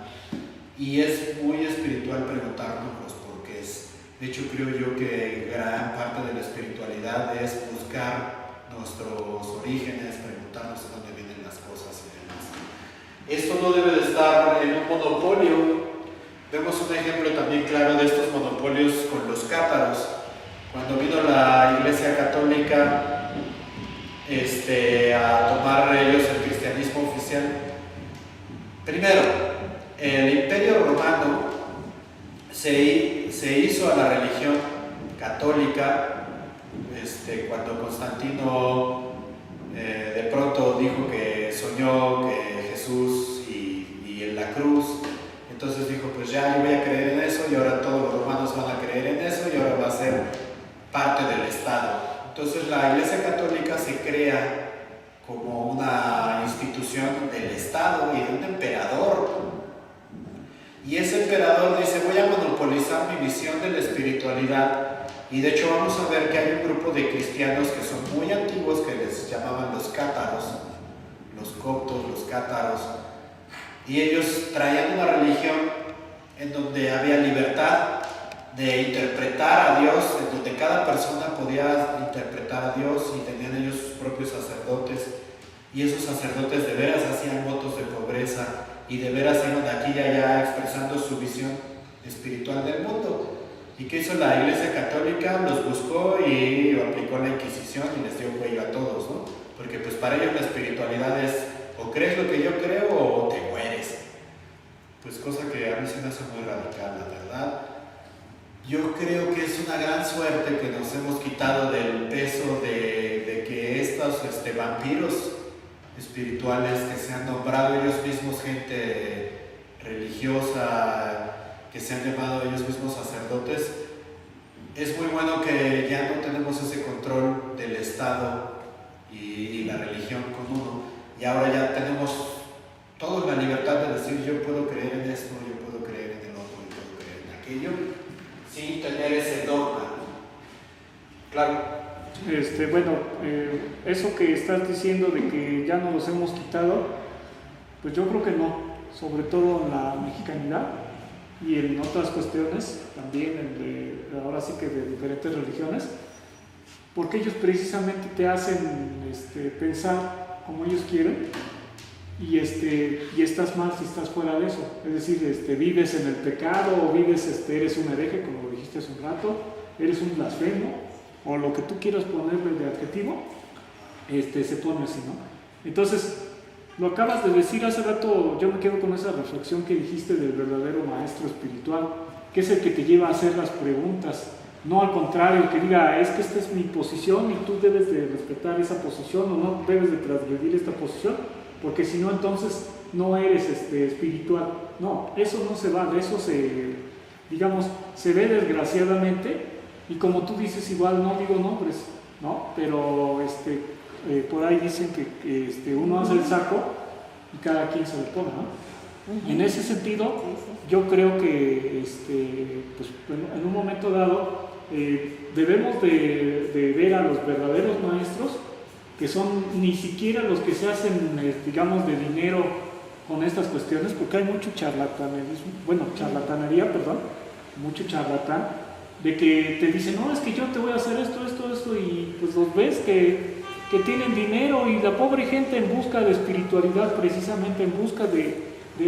y es muy espiritual preguntarnos los porqués. De hecho creo yo que gran parte de la espiritualidad es buscar nuestros orígenes, preguntarnos de dónde vienen las cosas y demás. Esto no debe de estar en un monopolio. Vemos un ejemplo también claro de estos monopolios con los cátaros. Cuando vino la Iglesia Católica a tomar ellos el cristianismo oficial, primero, el Imperio Romano se hizo a la religión católica cuando Constantino de pronto dijo que soñó que Jesús y en la cruz, entonces dijo, pues ya yo voy a creer en eso, y ahora todos los romanos van a creer en eso, y ahora va a ser parte del Estado. Entonces la Iglesia Católica se crea como una institución del Estado y de un emperador, y ese emperador dice, voy a monopolizar mi visión de la espiritualidad. Y de hecho vamos a ver que hay un grupo de cristianos que son muy antiguos, que les llamaban los cátaros, los coptos, los cátaros, y ellos traían una religión en donde había libertad de interpretar a Dios, en donde cada persona podía interpretar a Dios, y tenían ellos sus propios sacerdotes, y esos sacerdotes de veras hacían votos de pobreza y de veras iban de aquí y allá expresando su visión espiritual del mundo. ¿Y qué hizo la Iglesia Católica? Los buscó y aplicó la Inquisición y les dio cuello a todos, ¿no? Porque pues para ellos la espiritualidad es o crees lo que yo creo o te mueres. Pues cosa que a mí se me hace muy radical, la verdad. Yo creo que es una gran suerte que nos hemos quitado del peso de que estos vampiros espirituales que se han nombrado ellos mismos gente religiosa, que se han llamado ellos mismos sacerdotes, es muy bueno que ya no tenemos ese control del Estado y la religión con uno, y ahora ya tenemos todos la libertad de decir yo puedo creer en esto, yo puedo creer en el otro, yo puedo creer en aquello, sin tener ese dogma, ¿no? Claro. Bueno, eso que estás diciendo de que ya no los hemos quitado, pues yo creo que no, sobre todo en la mexicanidad y en otras cuestiones también, ahora sí que de diferentes religiones, porque ellos precisamente te hacen pensar como ellos quieren y estás mal si estás fuera de eso, es decir, vives en el pecado o vives, eres un hereje, como lo dijiste hace un rato, eres un blasfemo, o lo que tú quieras ponerle de adjetivo, se pone así, ¿no? Entonces, lo acabas de decir hace rato, yo me quedo con esa reflexión que dijiste del verdadero maestro espiritual, que es el que te lleva a hacer las preguntas, no al contrario, que diga, es que esta es mi posición y tú debes de respetar esa posición o no debes de transgredir esta posición, porque si no, entonces no eres espiritual. No, eso no se va, de eso se ve desgraciadamente. Y como tú dices, igual no digo nombres, ¿no? Pero por ahí dicen que uno hace el saco y cada quien se lo pone, ¿no? En ese sentido, yo creo que pues, en un momento dado debemos de ver a los verdaderos maestros, que son ni siquiera los que se hacen, digamos, de dinero con estas cuestiones, porque hay mucho charlatanería, mucho charlatán, de que te dicen, no, es que yo te voy a hacer esto, y pues los ves que tienen dinero y la pobre gente en busca de espiritualidad, precisamente en busca de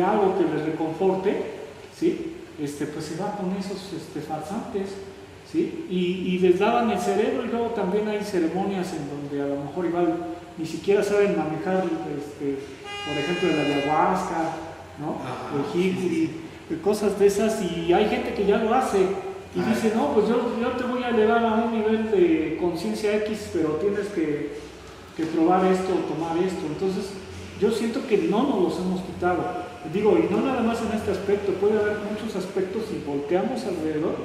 algo que les reconforte, ¿sí? Pues se va con esos farsantes, ¿sí? Y les lavan el cerebro y luego también hay ceremonias en donde a lo mejor igual ni siquiera saben manejar, por ejemplo, la ayahuasca, ¿no? El jicuri, cosas de esas, y hay gente que ya lo hace. Y dice, no, pues yo te voy a elevar a un nivel de conciencia X, pero tienes que probar esto, tomar esto. Entonces, yo siento que no nos los hemos quitado. Digo, y no nada más en este aspecto, puede haber muchos aspectos, si volteamos alrededor,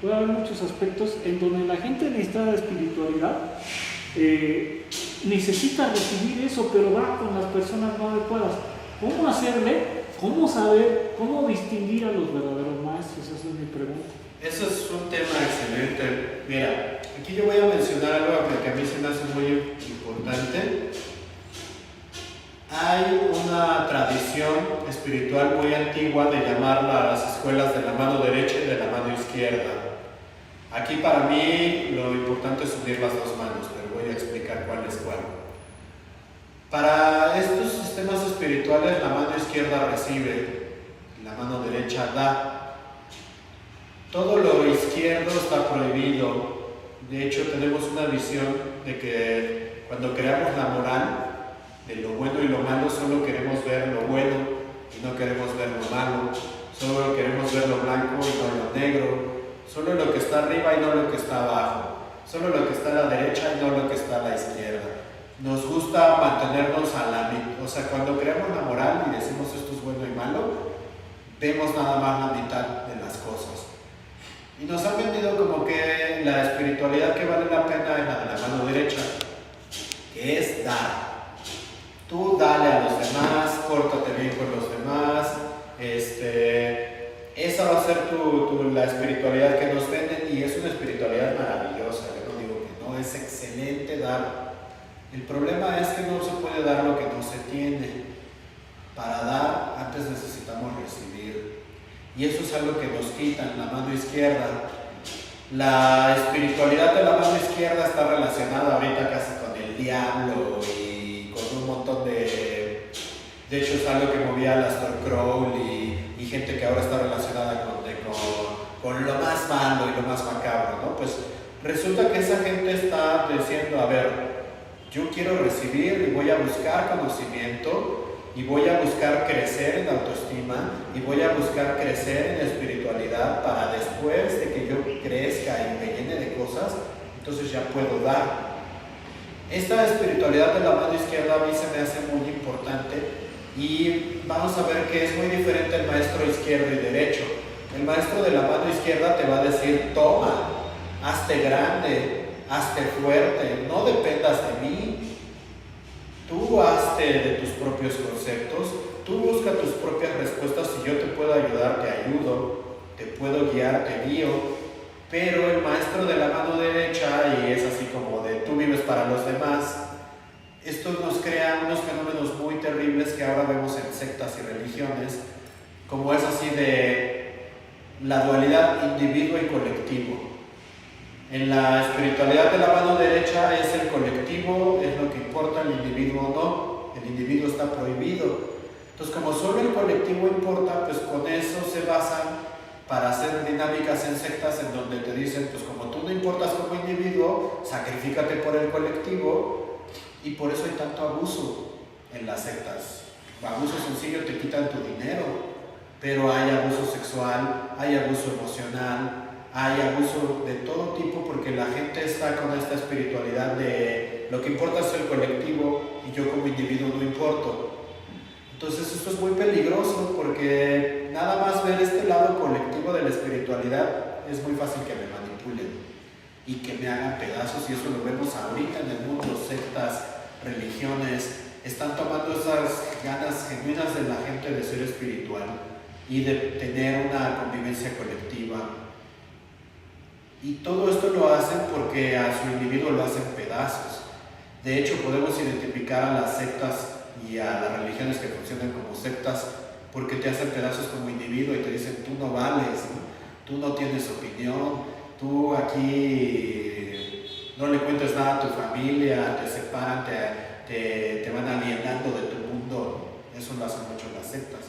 puede haber muchos aspectos en donde la gente necesita espiritualidad, necesita recibir eso, pero va con las personas no adecuadas. ¿Cómo hacerle? ¿Cómo saber? ¿Cómo distinguir a los verdaderos maestros? Esa es mi pregunta. Eso es un tema excelente. Mira, aquí yo voy a mencionar algo que a mí se me hace muy importante. Hay una tradición espiritual muy antigua de llamarla las escuelas de la mano derecha y de la mano izquierda. Aquí para mí lo importante es unir las dos manos, pero voy a explicar cuál es cuál. Para estos sistemas espirituales la mano izquierda recibe, la mano derecha da. Todo lo izquierdo está prohibido. De hecho, tenemos una visión de que cuando creamos la moral de lo bueno y lo malo, solo queremos ver lo bueno y no queremos ver lo malo. Solo queremos ver lo blanco y no lo negro. Solo lo que está arriba y no lo que está abajo. Solo lo que está a la derecha y no lo que está a la izquierda. Nos gusta mantenernos a la mitad. O sea, cuando creamos la moral y decimos esto es bueno y malo, vemos nada más la mitad de las cosas. Y nos han vendido como que la espiritualidad que vale la pena es la de la mano derecha, que es dar. Tú dale a los demás, córtate bien con los demás, esa va a ser la espiritualidad que nos venden, y es una espiritualidad maravillosa, yo no digo que no, es excelente dar. El problema es que no se puede dar lo que no se tiene. Para dar, antes necesitamos recibir. Y eso es algo que nos quitan, la mano izquierda. La espiritualidad de la mano izquierda está relacionada ahorita casi con el diablo y con un montón de hecho es algo que movía a Aleister Crowley y gente que ahora está relacionada con lo más malo y lo más macabro, ¿no? Pues resulta que esa gente está diciendo, a ver, yo quiero recibir y voy a buscar conocimiento, y voy a buscar crecer en autoestima, y voy a buscar crecer en espiritualidad, para después de que yo crezca y me llene de cosas, entonces ya puedo dar. Esta espiritualidad de la mano izquierda a mí se me hace muy importante, y vamos a ver que es muy diferente el maestro izquierdo y derecho. El maestro de la mano izquierda te va a decir, toma, hazte grande, hazte fuerte, no dependas de mí. Tú hazte de tus propios conceptos, tú busca tus propias respuestas. Si yo te puedo ayudar, te ayudo, te puedo guiar, te guío, pero el maestro de la mano derecha, y es así como de tú vives para los demás, esto nos crea unos fenómenos muy terribles que ahora vemos en sectas y religiones, como es así de la dualidad individuo y colectivo. En la espiritualidad de la mano derecha es el colectivo, es lo que importa, el individuo no, el individuo está prohibido. Entonces, como solo el colectivo importa, pues con eso se basan para hacer dinámicas en sectas en donde te dicen, pues como tú no importas como individuo, sacrifícate por el colectivo, y por eso hay tanto abuso en las sectas. Abuso sencillo, te quitan tu dinero, pero hay abuso sexual, hay abuso emocional, hay abuso de todo tipo, porque la gente está con esta espiritualidad de lo que importa es el colectivo y yo como individuo no importo. Entonces esto es muy peligroso, porque nada más ver este lado colectivo de la espiritualidad es muy fácil que me manipulen y que me hagan pedazos, y eso lo vemos ahorita en el mundo. Sectas, religiones están tomando esas ganas genuinas de la gente de ser espiritual y de tener una convivencia colectiva, y todo esto lo hacen porque a su individuo lo hacen pedazos. De hecho, podemos identificar a las sectas y a las religiones que funcionan como sectas porque te hacen pedazos como individuo y te dicen tú no vales, ¿no? Tú no tienes opinión, tú aquí no le cuentes nada a tu familia, te separan, te van alienando de tu mundo. Eso lo hacen mucho las sectas.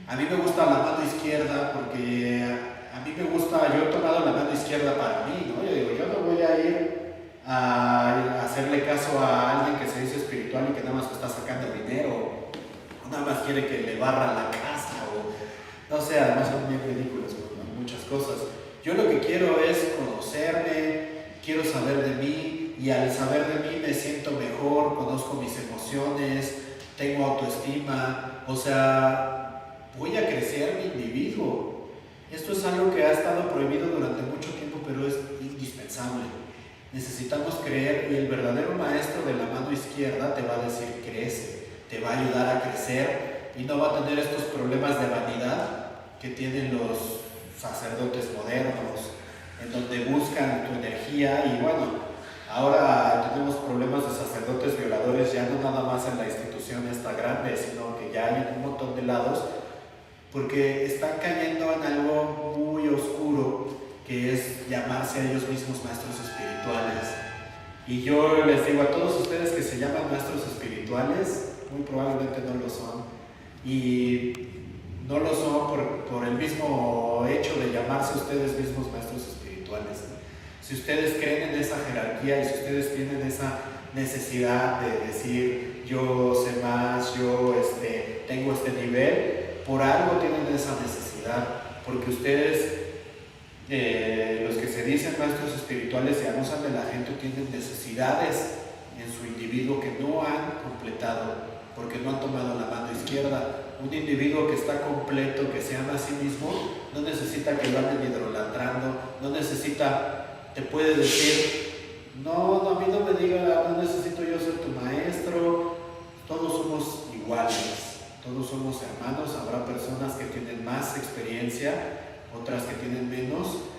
A mí me gusta la mano izquierda porque a mí me gusta, yo he tomado la mano izquierda para mí, ¿no? Yo digo, yo no voy a ir a hacerle caso a alguien que se dice espiritual y que nada más está sacando dinero, o nada más quiere que le barra la casa, o no sé, además son bien ridículos con muchas cosas. Yo lo que quiero es conocerme, quiero saber de mí, y al saber de mí me siento mejor, conozco mis emociones, tengo autoestima, o sea, voy a crecer mi individuo. Esto es algo que ha estado prohibido durante mucho tiempo, pero es indispensable. Necesitamos creer, y el verdadero maestro de la mano izquierda te va a decir crece, te va a ayudar a crecer y no va a tener estos problemas de vanidad que tienen los sacerdotes modernos, en donde buscan tu energía. Y bueno, ahora tenemos problemas de sacerdotes violadores, ya no nada más en la institución esta grande, sino que ya hay en un montón de lados, porque están cayendo en algo muy oscuro, que es llamarse a ellos mismos maestros espirituales. Y yo les digo a todos ustedes que se llaman maestros espirituales, muy probablemente no lo son, y no lo son por el mismo hecho de llamarse ustedes mismos maestros espirituales. Si ustedes creen en esa jerarquía y si ustedes tienen esa necesidad de decir yo sé más, yo tengo este nivel, por algo tienen esa necesidad, porque ustedes, los que se dicen maestros espirituales y abusan de la gente, tienen necesidades en su individuo que no han completado, porque no han tomado la mano izquierda. Un individuo que está completo, que se ama a sí mismo, no necesita que lo anden idolatrando, no necesita, te puede decir, no, a mí no me diga, no necesito yo ser tu maestro, todos somos iguales. Todos somos hermanos, habrá personas que tienen más experiencia, otras que tienen menos,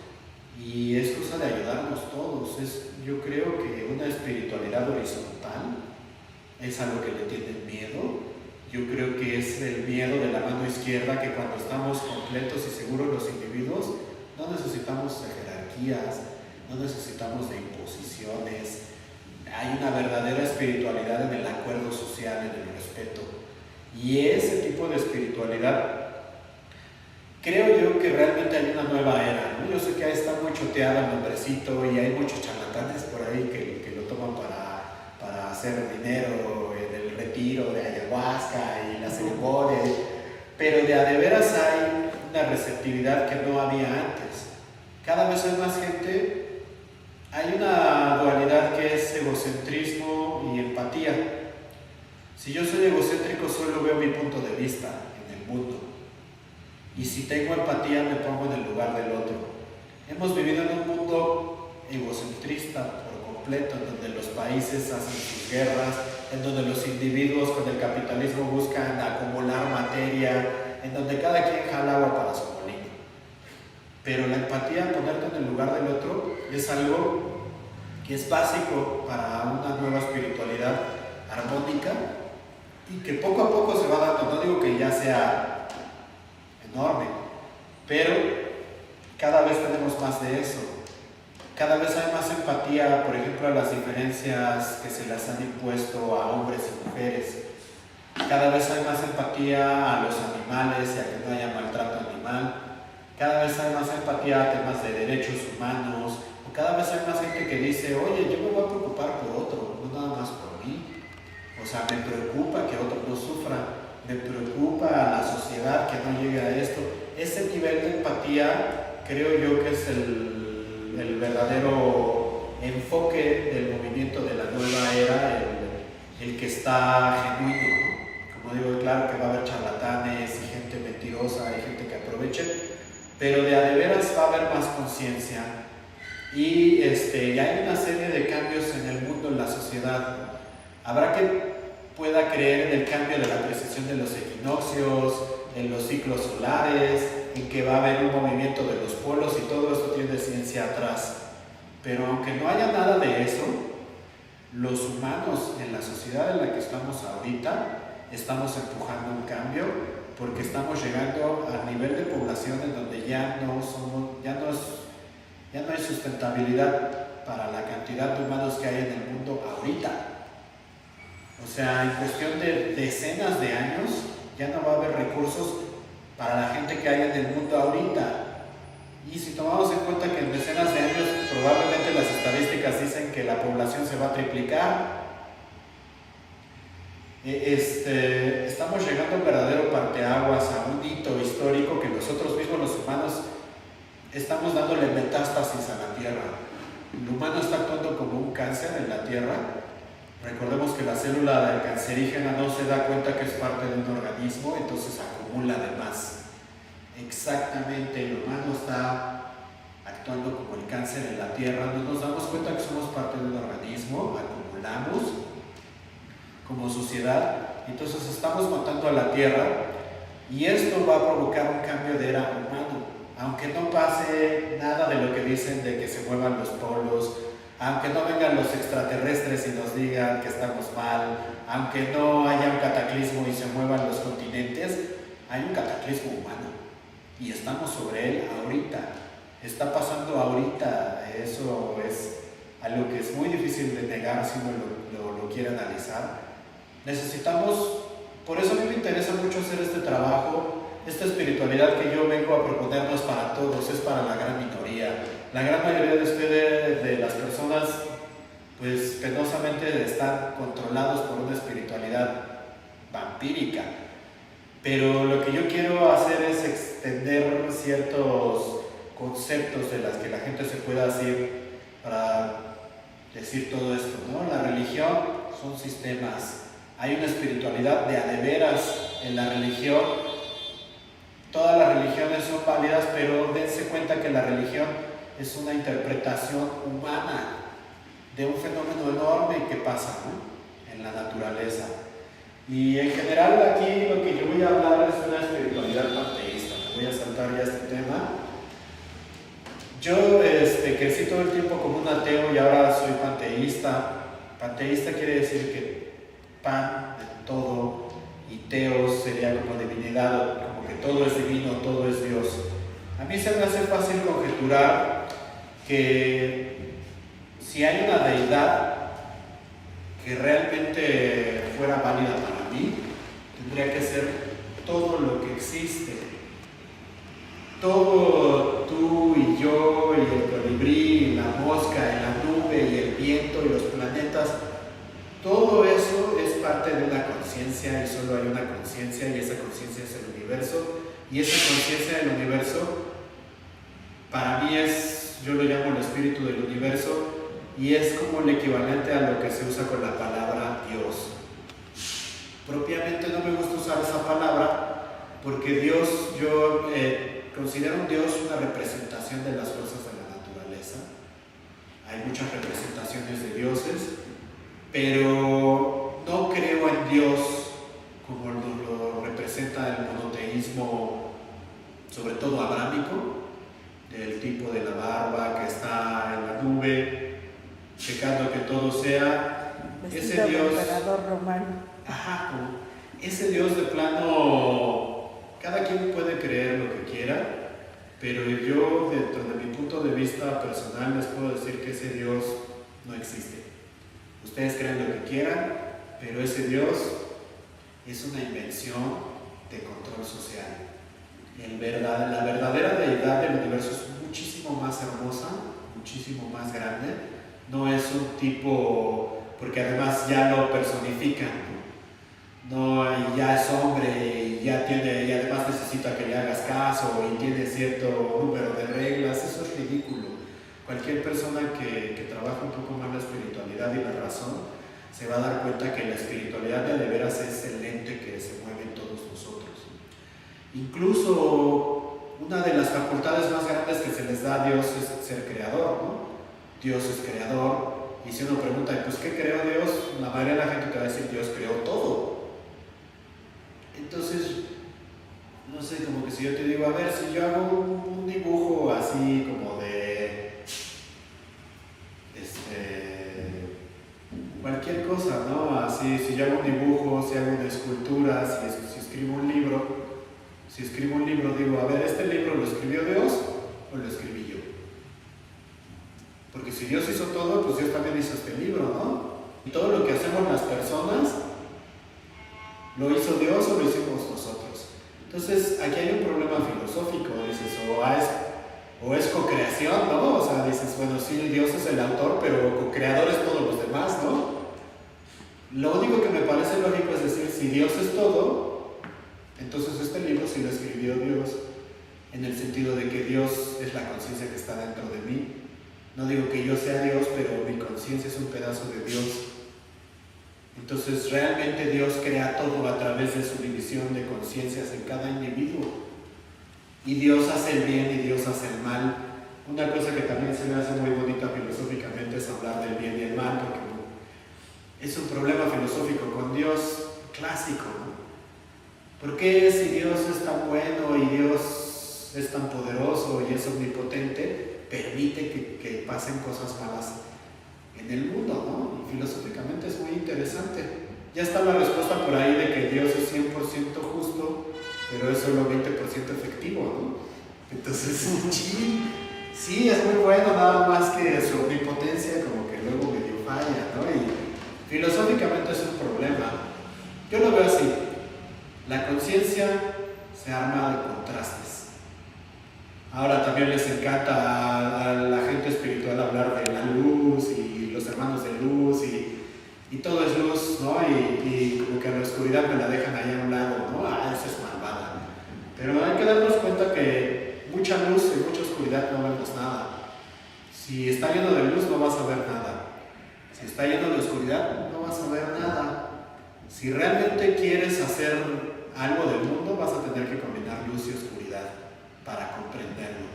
y es cosa de ayudarnos todos. Yo creo que una espiritualidad horizontal es a lo que le tienen miedo. Yo creo que es el miedo de la mano izquierda, que cuando estamos completos y seguros los individuos, no necesitamos de jerarquías, no necesitamos de imposiciones. Hay una verdadera espiritualidad en el acuerdo social, en el respeto. Y ese tipo de espiritualidad, creo yo que realmente hay una nueva era, ¿no? Yo sé que ahí está muy choteado el nombrecito y hay muchos charlatanes por ahí que lo toman para hacer dinero en el retiro de ayahuasca y la ceremonia, pero de veras hay una receptividad que no había antes. Cada vez hay más gente, hay una dualidad que es egocentrismo y empatía. Si yo soy egocéntrico, solo veo mi punto de vista en el mundo. Y si tengo empatía, me pongo en el lugar del otro. Hemos vivido en un mundo egocentrista por completo, en donde los países hacen sus guerras, en donde los individuos con el capitalismo buscan acumular materia, en donde cada quien jala agua para su molino. Pero la empatía, ponerte en el lugar del otro, es algo que es básico para una nueva espiritualidad armónica y que poco a poco se va dando. No digo que ya sea enorme, pero cada vez tenemos más de eso. Cada vez hay más empatía, por ejemplo, a las diferencias que se les han impuesto a hombres y mujeres. Cada vez hay más empatía a los animales y a que no haya maltrato animal. Cada vez hay más empatía a temas de derechos humanos. O cada vez hay más gente que dice, oye, yo me voy a preocupar por otro, no nada más por mí. O sea, me preocupa que otro no sufra. Me preocupa a la sociedad que no llegue a esto. Ese nivel de empatía creo yo que es el verdadero enfoque del movimiento de la nueva era, el que está genuino, ¿no? Como digo, claro que va a haber charlatanes y gente mentirosa, hay gente que aproveche, pero de a de veras va a haber más conciencia y hay una serie de cambios en el mundo, en la sociedad. Habrá que pueda creer en el cambio de la precesión de los equinoccios, en los ciclos solares, en que va a haber un movimiento de los polos y todo esto tiene ciencia atrás. Pero aunque no haya nada de eso, los humanos en la sociedad en la que estamos ahorita estamos empujando un cambio porque estamos llegando al nivel de población en donde ya no hay sustentabilidad para la cantidad de humanos que hay en el mundo ahorita. O sea, en cuestión de decenas de años ya no va a haber recursos para la gente que hay en el mundo ahorita. Y si tomamos en cuenta que en decenas de años probablemente las estadísticas dicen que la población se va a triplicar, estamos llegando a un verdadero parteaguas, a un hito histórico que nosotros mismos los humanos estamos dándole metástasis a la Tierra. El humano está actuando como un cáncer en la Tierra. Recordemos que la célula cancerígena no se da cuenta que es parte de un organismo, entonces acumula de más. Exactamente, el humano está actuando como el cáncer en la Tierra. No nos damos cuenta que somos parte de un organismo, acumulamos como sociedad, entonces estamos matando a la Tierra y esto va a provocar un cambio de era humano. Aunque no pase nada de lo que dicen de que se muevan los polos, aunque no vengan los extraterrestres y nos digan que estamos mal, aunque no haya un cataclismo y se muevan los continentes, hay un cataclismo humano y estamos sobre él ahorita. Está pasando ahorita. Eso es algo que es muy difícil de negar si uno lo quiere analizar. Necesitamos, por eso a mí me interesa mucho hacer este trabajo. Esta espiritualidad que yo vengo a proponernos para todos, es para la gran minoría. La gran mayoría de ustedes, de las personas, pues penosamente están controlados por una espiritualidad vampírica. Pero lo que yo quiero hacer es extender ciertos conceptos de las que la gente se pueda hacer para decir todo esto, ¿no? La religión son sistemas. Hay una espiritualidad de a de veras en la religión. Todas las religiones son válidas, pero dense cuenta que la religión es una interpretación humana de un fenómeno enorme que pasa, ¿no?, en la naturaleza. Y en general aquí lo que yo voy a hablar es una espiritualidad panteísta. Me voy a saltar ya este tema. Yo crecí todo el tiempo como un ateo y ahora soy panteísta. Panteísta quiere decir que pan en todo y teos sería como divinidad, como que todo es divino, todo es Dios. A mí se me hace fácil conjeturar que si hay una deidad que realmente fuera válida para mí, tendría que ser todo lo que existe. Todo, tú y yo, y el colibrí, y la mosca, y la nube, y el viento, y los planetas, todo eso es parte de una conciencia, y solo hay una conciencia, y esa conciencia es el universo, y esa conciencia del universo, para mí es, yo lo llamo el espíritu del universo, y es como el equivalente a lo que se usa con la palabra Dios. Propiamente no me gusta usar esa palabra, porque Dios, yo considero un Dios una representación de las fuerzas de la naturaleza. Hay muchas representaciones de Dios. dioses, pero no creo en Dios como lo representa el monoteísmo, sobre todo abrámico, del tipo de la barba que está en la nube, checando que todo sea Vestido ese Dios. de emperador romano. Ajá, como ese Dios de plano, cada quien puede creer lo que quiera, pero yo, dentro de mi punto de vista personal, les puedo decir que ese Dios no existe. Ustedes crean lo que quieran, pero ese Dios es una invención de control social. La verdadera deidad del universo es muchísimo más hermosa, muchísimo más grande. No es un tipo, porque además ya lo personifican, no, y ya es hombre y ya tiene, y además necesita que le hagas caso y tiene cierto número de reglas. Eso es ridículo. Cualquier persona que trabaja un poco más la espiritualidad y la razón se va a dar cuenta que la espiritualidad de veras es el lente que se mueve en todos nosotros. Incluso una de las facultades más grandes que se les da a Dios es ser creador, ¿no? Dios es creador, y si uno pregunta, pues ¿qué creó Dios? La mayoría de la gente te va a decir, Dios creó todo. Entonces, no sé, como que si yo te digo, a ver, si yo hago un dibujo así como de cualquier cosa, ¿no? Así, si yo hago un dibujo, si hago una escultura, si escribo un libro, digo, a ver, ¿este libro lo escribió Dios o lo escribí yo? Porque si Dios hizo todo, pues Dios también hizo este libro, ¿no? Y todo lo que hacemos las personas, ¿lo hizo Dios o lo hicimos nosotros? Entonces, aquí hay un problema filosófico, dices, o es co-creación, ¿no? O sea, dices, bueno, sí, Dios es el autor, pero co-creadores todos los demás, ¿no? Lo único que me parece lógico es decir, si Dios es todo, entonces este libro sí lo escribió Dios, en el sentido de que Dios es la conciencia que está dentro de mí. No digo que yo sea Dios, pero mi conciencia es un pedazo de Dios. Entonces, realmente Dios crea todo a través de su división de conciencias en cada individuo. Y Dios hace el bien y Dios hace el mal. Una cosa que también se me hace muy bonita filosóficamente es hablar del bien y el mal, porque es un problema filosófico con Dios clásico, ¿no? ¿Por qué si Dios es tan bueno y Dios es tan poderoso y es omnipotente, permite que pasen cosas malas en el mundo, ¿no? Y filosóficamente es muy interesante. Ya está la respuesta por ahí de que Dios es 100% justo, pero es solo 20% efectivo, ¿no? Entonces, sí, es muy bueno, nada más que su omnipotencia como que luego medio falla, ¿no? Y filosóficamente es un problema. Yo lo veo así. La conciencia se arma de contrastes. Ahora también les encanta a la gente espiritual hablar de la luz y los hermanos de luz y todo es luz, ¿no? Y como que a la oscuridad me la dejan ahí a un lado, ¿no? Esa es malvada. Pero hay que darnos cuenta que mucha luz y mucha oscuridad no vemos nada. Si está lleno de luz no vas a ver nada. Si está lleno de oscuridad no vas a ver nada. Si realmente quieres hacer algo del mundo, vas a tener que combinar luz y oscuridad para comprenderlo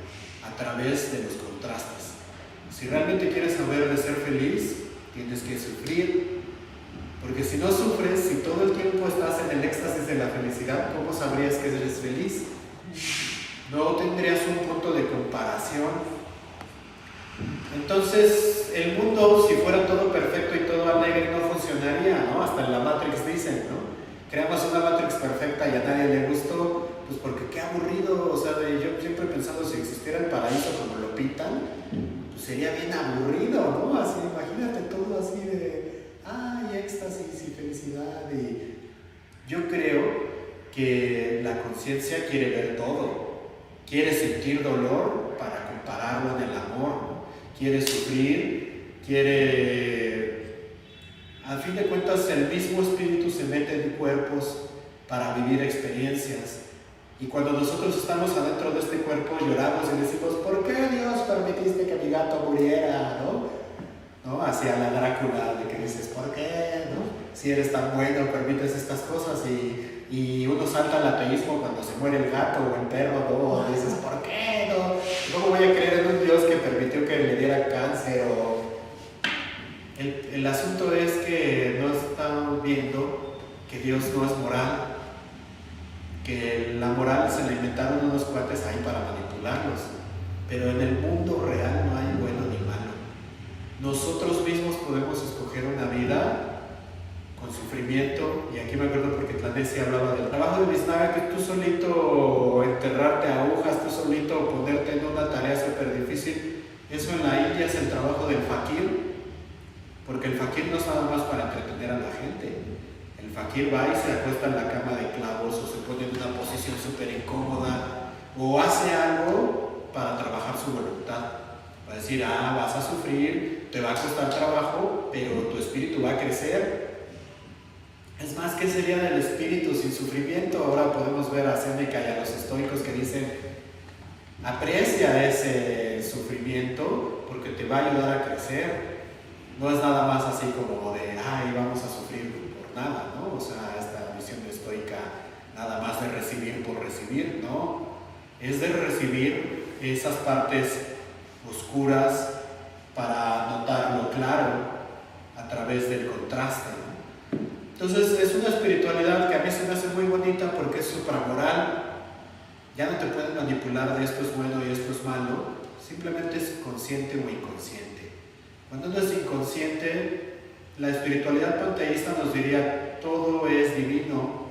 a través de los contrastes. Si realmente quieres saber de ser feliz, tienes que sufrir, porque si no sufres, si todo el tiempo estás en el éxtasis de la felicidad, ¿cómo sabrías que eres feliz? No tendrías un punto de comparación. Entonces, el mundo, si fuera todo perfecto y todo alegre, no funcionaría, ¿no? Hasta en la Matrix dicen, ¿no? Creamos una Matrix perfecta y a nadie le gustó, pues porque qué aburrido. O sea, yo siempre he pensado, si existiera el paraíso como lo pintan, pues sería bien aburrido, ¿no? Así, imagínate todo así de, ay, éxtasis y felicidad. Y yo creo que la conciencia quiere ver todo, quiere sentir dolor para compararlo en el amor, ¿no? Quiere sufrir, quiere... A fin de cuentas, el mismo espíritu se mete en cuerpos para vivir experiencias. Y cuando nosotros estamos adentro de este cuerpo, lloramos y decimos, ¿por qué Dios permitiste que mi gato muriera? ¿No? Hacia la Drácula, de que dices, ¿por qué? ¿No? Si eres tan bueno, permites estas cosas. Y uno salta al ateísmo cuando se muere el gato o el perro, ¿no? Dices, ¿por qué? ¿No? ¿Cómo voy a creer en un Dios que permitió que le diera cáncer? El asunto es que no estamos viendo que Dios no es moral, que la moral se la inventaron unos cuates ahí para manipularlos, pero en el mundo real no hay bueno ni malo. Nosotros mismos podemos escoger una vida con sufrimiento, y aquí me acuerdo porque Tlanesi hablaba del trabajo de biznaga, que tú solito enterrarte a agujas, tú solito ponerte en una tarea súper difícil. Eso en la India es el trabajo del fakir, porque el fakir no es nada más para entretener a la gente. El fakir va y se acuesta en la cama de clavos, o se pone en una posición súper incómoda, o hace algo para trabajar su voluntad. Va a decir, vas a sufrir, te va a costar trabajo, pero tu espíritu va a crecer. Es más, ¿qué sería del espíritu sin sufrimiento? Ahora podemos ver a Séneca y a los estoicos que dicen, aprecia ese sufrimiento porque te va a ayudar a crecer. No es nada más así como de, vamos a sufrir por nada, ¿no? O sea, esta visión estoica, nada más de recibir por recibir, ¿no? Es de recibir esas partes oscuras para notarlo claro a través del contraste, ¿no? Entonces es una espiritualidad que a mí se me hace muy bonita porque es supramoral. Ya no te pueden manipular de esto es bueno y esto es malo, simplemente es consciente o inconsciente. Cuando uno es inconsciente, la espiritualidad panteísta nos diría todo es divino,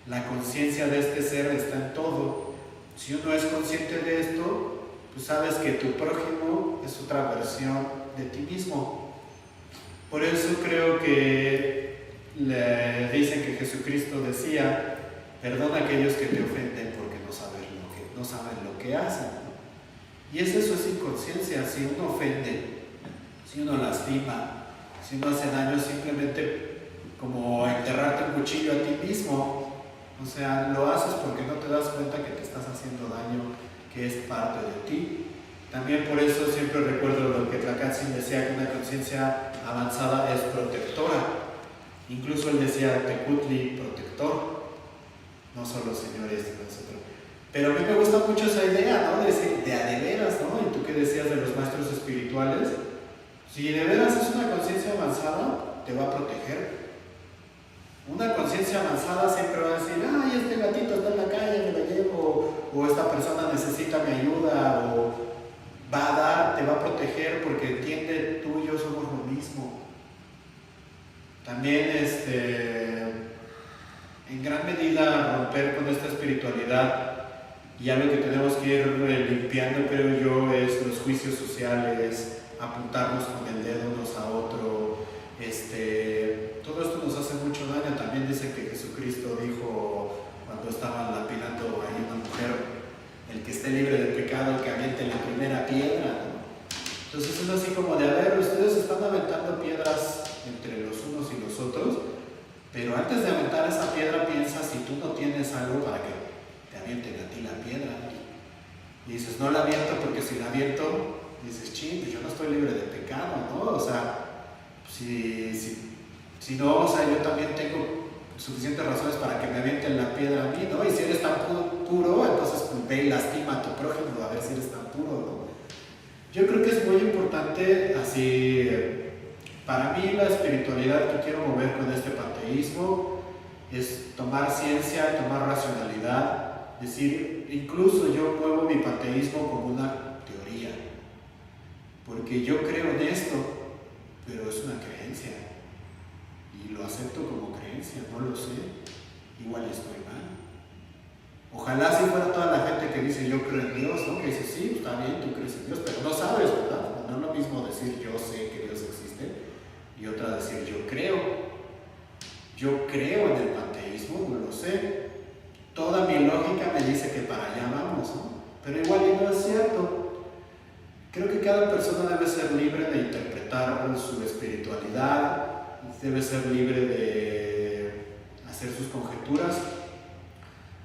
la conciencia de este ser está en todo. Si uno es consciente de esto, pues sabes que tu prójimo es otra versión de ti mismo. Por eso creo que le dicen que Jesucristo decía, perdona a aquellos que te ofenden porque no saben lo que hacen, ¿no? Y eso es inconsciencia. Si uno ofende, si uno lastima, si uno hace daño, es simplemente como enterrarte un cuchillo a ti mismo. O sea, lo haces porque no te das cuenta que te estás haciendo daño, que es parte de ti. También por eso siempre recuerdo lo que Tlakatzin decía, que una conciencia avanzada es protectora. Incluso él decía Tecutli, protector, no solo señores de nosotros. Pero a mí me gusta mucho esa idea, ¿no? De decir, de a de veras, ¿no? Y tú que decías de los maestros espirituales, si de veras es una conciencia avanzada, te va a proteger. Una conciencia avanzada siempre va a decir, este gatito está en la calle, me lo llevo, o esta persona necesita mi ayuda, o va a dar, te va a proteger porque entiende tú y yo somos lo mismo. También en gran medida romper con esta espiritualidad, y algo que tenemos que ir limpiando, creo yo, es los juicios sociales, apuntarnos con el dedo unos a otro. Todo esto nos hace mucho daño. También dicen que Jesucristo dijo cuando estaban lapidando ahí una mujer, el que esté libre de pecado que aviente la primera piedra, ¿no? Entonces es así como de, ustedes están aventando piedras entre los unos y los otros, pero antes de aventar esa piedra piensa si tú no tienes algo para que te avienten a ti la piedra. Y dices, no la aviento porque si la aviento, dices, pues yo no estoy libre de pecado, ¿no? O sea, si no, o sea, yo también tengo suficientes razones para que me avienten la piedra a mí, ¿no? Y si eres tan puro, entonces pues, ve y lastima a tu prójimo a ver si eres tan puro, ¿no? Yo creo que es muy importante, así, para mí la espiritualidad que quiero mover con este panteísmo es tomar ciencia, tomar racionalidad, decir, incluso yo muevo mi panteísmo como una teoría, porque yo creo en esto, pero es una creencia, y lo acepto como creencia, no lo sé, igual estoy mal. Ojalá si fuera toda la gente que dice yo creo en Dios, ¿no? Que dice, sí, está bien, tú crees en Dios, pero no sabes, ¿verdad? No es lo mismo decir yo sé que Dios existe y otra decir yo creo. Yo creo en el panteísmo, no lo sé. Toda mi lógica me dice que para allá vamos, ¿no? Pero igual no es cierto. Creo que cada persona debe ser libre de interpretar su espiritualidad, debe ser libre de hacer sus conjeturas.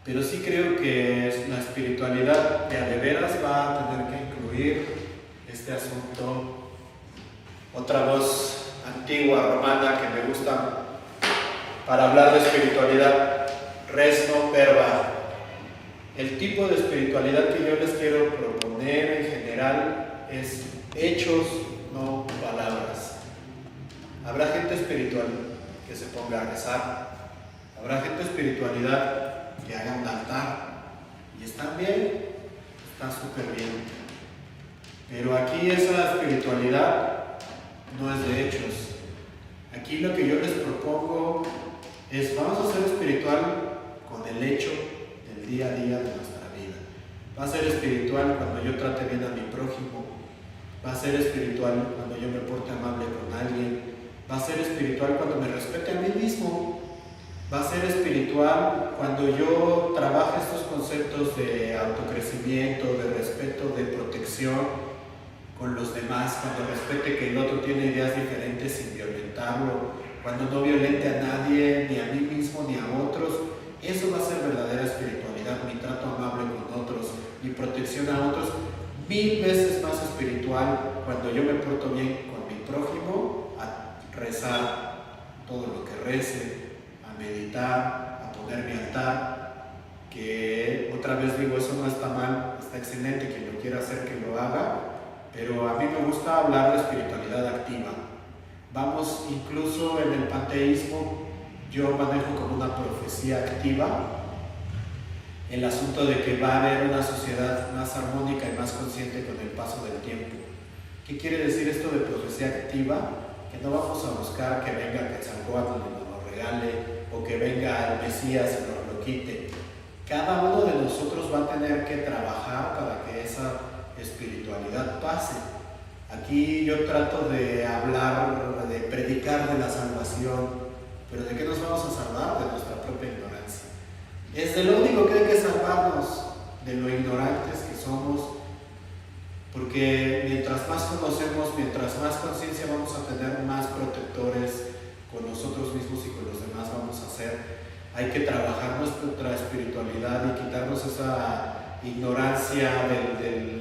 Pero sí creo que la espiritualidad de veras va a tener que incluir este asunto. Otra voz antigua, romana, que me gusta para hablar de espiritualidad, res non verba. El tipo de espiritualidad que yo les quiero proponer en general es hechos, no palabras. Habrá gente espiritual que se ponga a rezar, habrá gente espiritualidad que haga un altar, y están bien, está súper bien. Pero aquí esa espiritualidad no es de hechos. Aquí lo que yo les propongo es, vamos a ser espiritual con el hecho del día a día de nuestra vida. Va a ser espiritual cuando yo trate bien a mi prójimo. Va a ser espiritual cuando yo me porte amable con alguien. Va a ser espiritual cuando me respete a mí mismo. Va a ser espiritual cuando yo trabaje estos conceptos de autocrecimiento, de respeto, de protección con los demás, cuando respete que el otro tiene ideas diferentes sin violentarlo, cuando no violente a nadie, ni a mí mismo, ni a otros. Eso va a ser verdadera espiritualidad, mi trato amable con otros, mi protección a otros, 1000 veces más espiritual cuando yo me porto bien con mi prójimo, a rezar todo lo que rece, a meditar, a poner mi altar, que otra vez digo, eso no está mal, está excelente, quien lo quiera hacer que lo haga, pero a mí me gusta hablar de espiritualidad activa. Vamos, incluso en el panteísmo, yo manejo como una profecía activa el asunto de que va a haber una sociedad más armónica y más consciente con el paso del tiempo. ¿Qué quiere decir esto de profecía activa? Que no vamos a buscar que venga Quetzalcóatl y nos lo regale, o que venga el Mesías y nos lo quite. Cada uno de nosotros va a tener que trabajar para que esa espiritualidad pase. Aquí yo trato de hablar, de predicar de la salvación, pero ¿de qué nos vamos a salvar? De nuestra propia ignorancia. Es de lo único que hay que salvarnos, de lo ignorantes que somos, porque mientras más conocemos, mientras más conciencia vamos a tener, más protectores con nosotros mismos y con los demás vamos a ser. Hay que trabajar nuestra espiritualidad y quitarnos esa ignorancia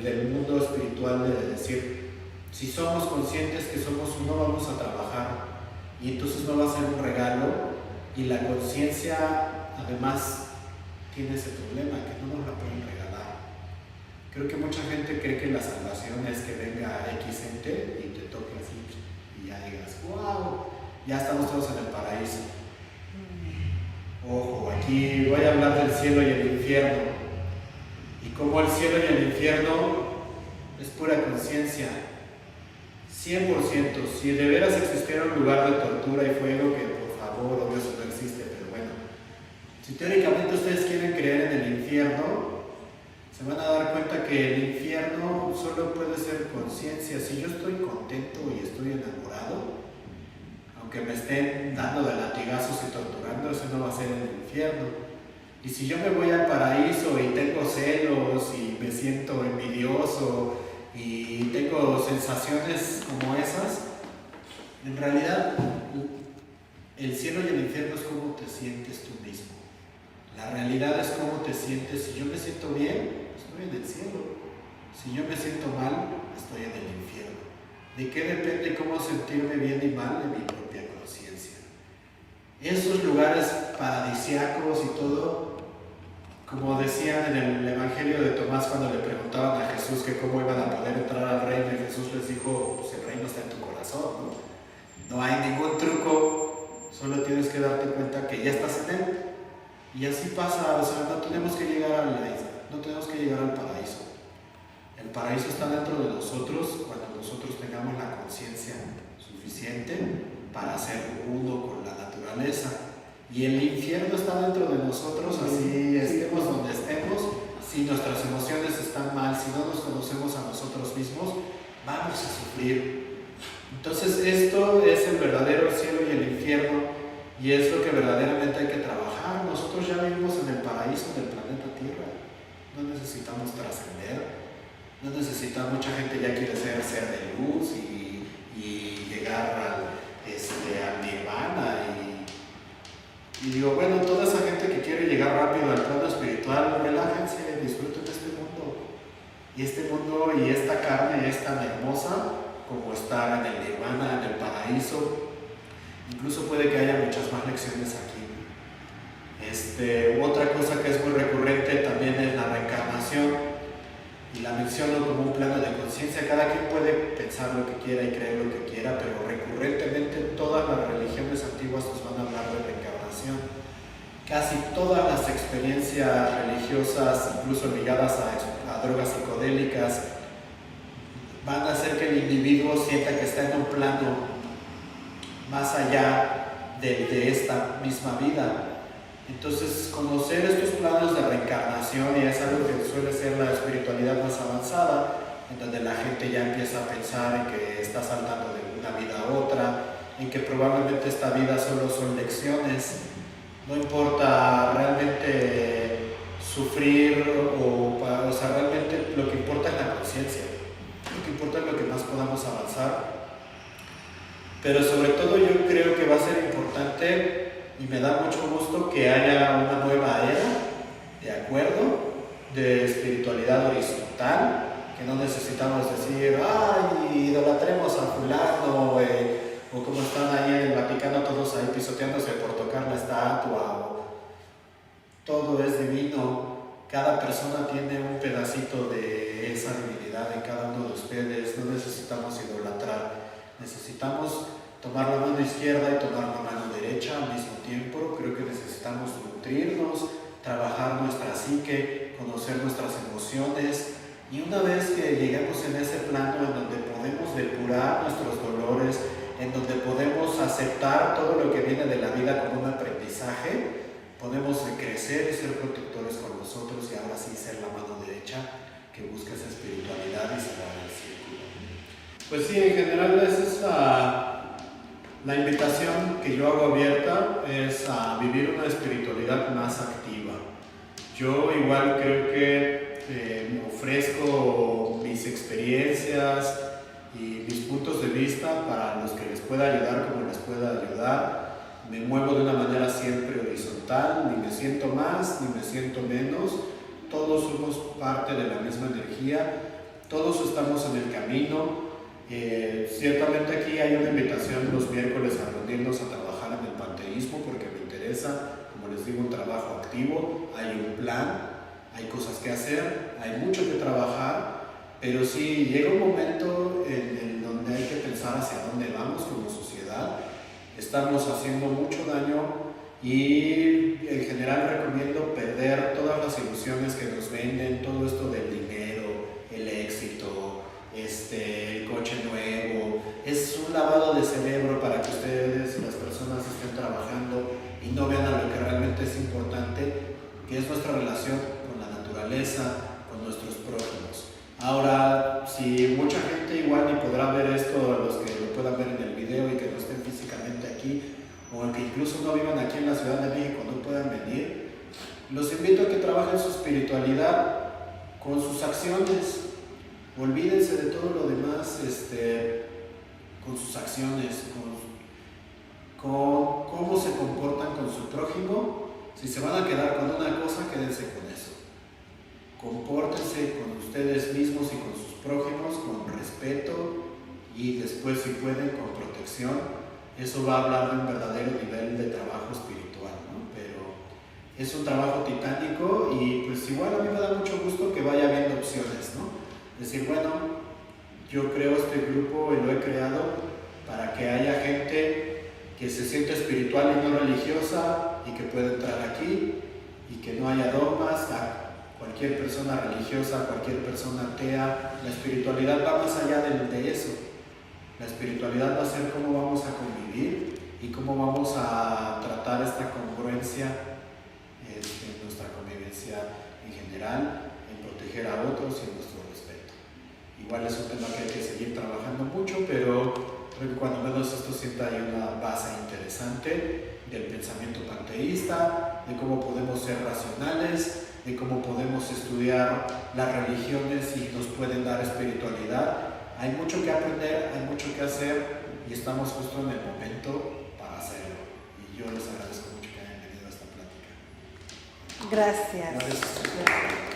del mundo espiritual, de decir, si somos conscientes que somos uno, vamos a trabajar, y entonces no va a ser un regalo, y la conciencia además tiene ese problema, que no nos la pueden regalar. Creo que mucha gente cree que la salvación es que venga X ente y te toque así y ya digas, wow, ya estamos todos en el paraíso. Ojo, aquí voy a hablar del cielo y el infierno, y como el cielo y el infierno es pura conciencia, 100%. Si de veras existiera un lugar de tortura y fuego, que por favor, obvio eso no existe, pero bueno, si teóricamente ustedes quieren creer en el infierno, se van a dar cuenta que el infierno solo puede ser conciencia. Si yo estoy contento y estoy enamorado, aunque me estén dando de latigazos y torturando, eso no va a ser el infierno. Y si yo me voy al paraíso y tengo celos y me siento envidioso y tengo sensaciones como esas, en realidad el cielo y el infierno es cómo te sientes tú mismo. La realidad es cómo te sientes. Si yo me siento bien, estoy en el cielo. Si yo me siento mal, estoy en el infierno. ¿De qué depende cómo sentirme bien y mal? De mi propia conciencia. Esos lugares paradisíacos y todo, como decían en el Evangelio de Tomás cuando le preguntaban a Jesús que cómo iban a poder entrar al reino, y Jesús les dijo, pues el reino está en tu corazón, ¿no? No hay ningún truco, solo tienes que darte cuenta que ya estás en él. Y así pasa, o sea, no tenemos que llegar a la isla, no tenemos que llegar al paraíso. El paraíso está dentro de nosotros cuando nosotros tengamos la conciencia suficiente para ser uno con la naturaleza. Y el infierno está dentro de nosotros, así estemos donde estemos. Si nuestras emociones están mal, si no nos conocemos a nosotros mismos, vamos a sufrir. Entonces esto es el verdadero cielo y el infierno, y es lo que verdaderamente hay que trabajar. Nosotros ya vivimos en el paraíso del planeta Tierra, no necesitamos trascender, no necesitamos, mucha gente ya quiere ser de luz y llegar al nirvana, y digo, bueno, toda esa gente que quiere llegar rápido al plano espiritual, relájense, disfruten de este mundo. Y este mundo y esta carne es tan hermosa como estar en el nirvana, en el paraíso. Incluso puede que haya muchas más lecciones aquí. Otra cosa que es muy recurrente también es la reencarnación, y la menciono como un plano de conciencia. Cada quien puede pensar lo que quiera y creer lo que quiera, pero recurrentemente toda casi todas las experiencias religiosas, incluso ligadas a drogas psicodélicas, van a hacer que el individuo sienta que está en un plano más allá de esta misma vida. Entonces, conocer estos planos de reencarnación, y es algo que suele ser la espiritualidad más avanzada, en donde la gente ya empieza a pensar en que está saltando de una vida a otra, en que probablemente esta vida solo son lecciones, no importa realmente sufrir, o sea, realmente lo que importa es la conciencia, lo que importa es lo que más podamos avanzar. Pero sobre todo yo creo que va a ser importante, y me da mucho gusto que haya una nueva era, de acuerdo, de espiritualidad horizontal, que no necesitamos decir, ay, idolatremos a fulano, o como están ahí en el Vaticano todos ahí pisoteándose por tocar la estatua, todo es divino, cada persona tiene un pedacito de esa divinidad en cada uno de ustedes, no necesitamos idolatrar, necesitamos tomar la mano izquierda y tomar la mano derecha al mismo tiempo. Creo que necesitamos nutrirnos, trabajar nuestra psique, conocer nuestras emociones, y una vez que lleguemos en ese plano en donde podemos depurar nuestros dolores, en donde podemos aceptar todo lo que viene de la vida como un aprendizaje, podemos crecer y ser protectores con nosotros, y ahora sí ser la mano derecha que busca esa espiritualidad y cerrar el círculo. Pues sí, en general esa es la invitación que yo hago abierta, es a vivir una espiritualidad más activa. Yo igual creo que ofrezco mis experiencias y mis puntos de vista para los que les pueda ayudar como les pueda ayudar. Me muevo de una manera siempre horizontal, ni me siento más ni me siento menos, todos somos parte de la misma energía, todos estamos en el camino. Ciertamente aquí hay una invitación los miércoles a reunirnos a trabajar en el panteísmo, porque me interesa, como les digo, un trabajo activo, hay un plan, hay cosas que hacer, hay mucho que trabajar, pero sí llega un momento en donde hay que pensar hacia dónde vamos como sociedad. Estamos haciendo mucho daño, y en general recomiendo perder todas las ilusiones que nos venden, todo esto del dinero, el éxito, el coche nuevo. Es un lavado de cerebro para que ustedes, las personas, estén trabajando y no vean a lo que realmente es importante, que es nuestra relación con la naturaleza, con nuestros prójimos. Ahora, si mucha gente igual ni podrá ver esto, los que lo puedan ver en el video y que no estén físicamente aquí, o que incluso no vivan aquí en la Ciudad de México, no puedan venir, los invito a que trabajen su espiritualidad con sus acciones. Olvídense de todo lo demás, con sus acciones, con cómo se comportan con su prójimo. Si se van a quedar con una cosa, quédense con eso. Compórtense con ustedes mismos y con sus prójimos con respeto, y después, si pueden, con protección. Eso va a hablar de un verdadero nivel de trabajo espiritual, ¿no? Pero es un trabajo titánico, y pues igual a mí me da mucho gusto que vaya habiendo opciones, ¿no? Decir, bueno, yo creo este grupo y lo he creado para que haya gente que se siente espiritual y no religiosa, y que pueda entrar aquí, y que no haya dogmas. Cualquier persona religiosa, cualquier persona atea, la espiritualidad va más allá de eso. La espiritualidad va a ser cómo vamos a convivir y cómo vamos a tratar esta congruencia en nuestra convivencia en general, en proteger a otros y en nuestro respeto. Igual es un tema que hay que seguir trabajando mucho, pero creo que cuando menos esto sienta hay una base interesante del pensamiento panteísta, de cómo podemos ser racionales, de cómo podemos estudiar las religiones y nos pueden dar espiritualidad. Hay mucho que aprender, hay mucho que hacer, y estamos justo en el momento para hacerlo. Y yo les agradezco mucho que hayan venido a esta plática. Gracias. Gracias.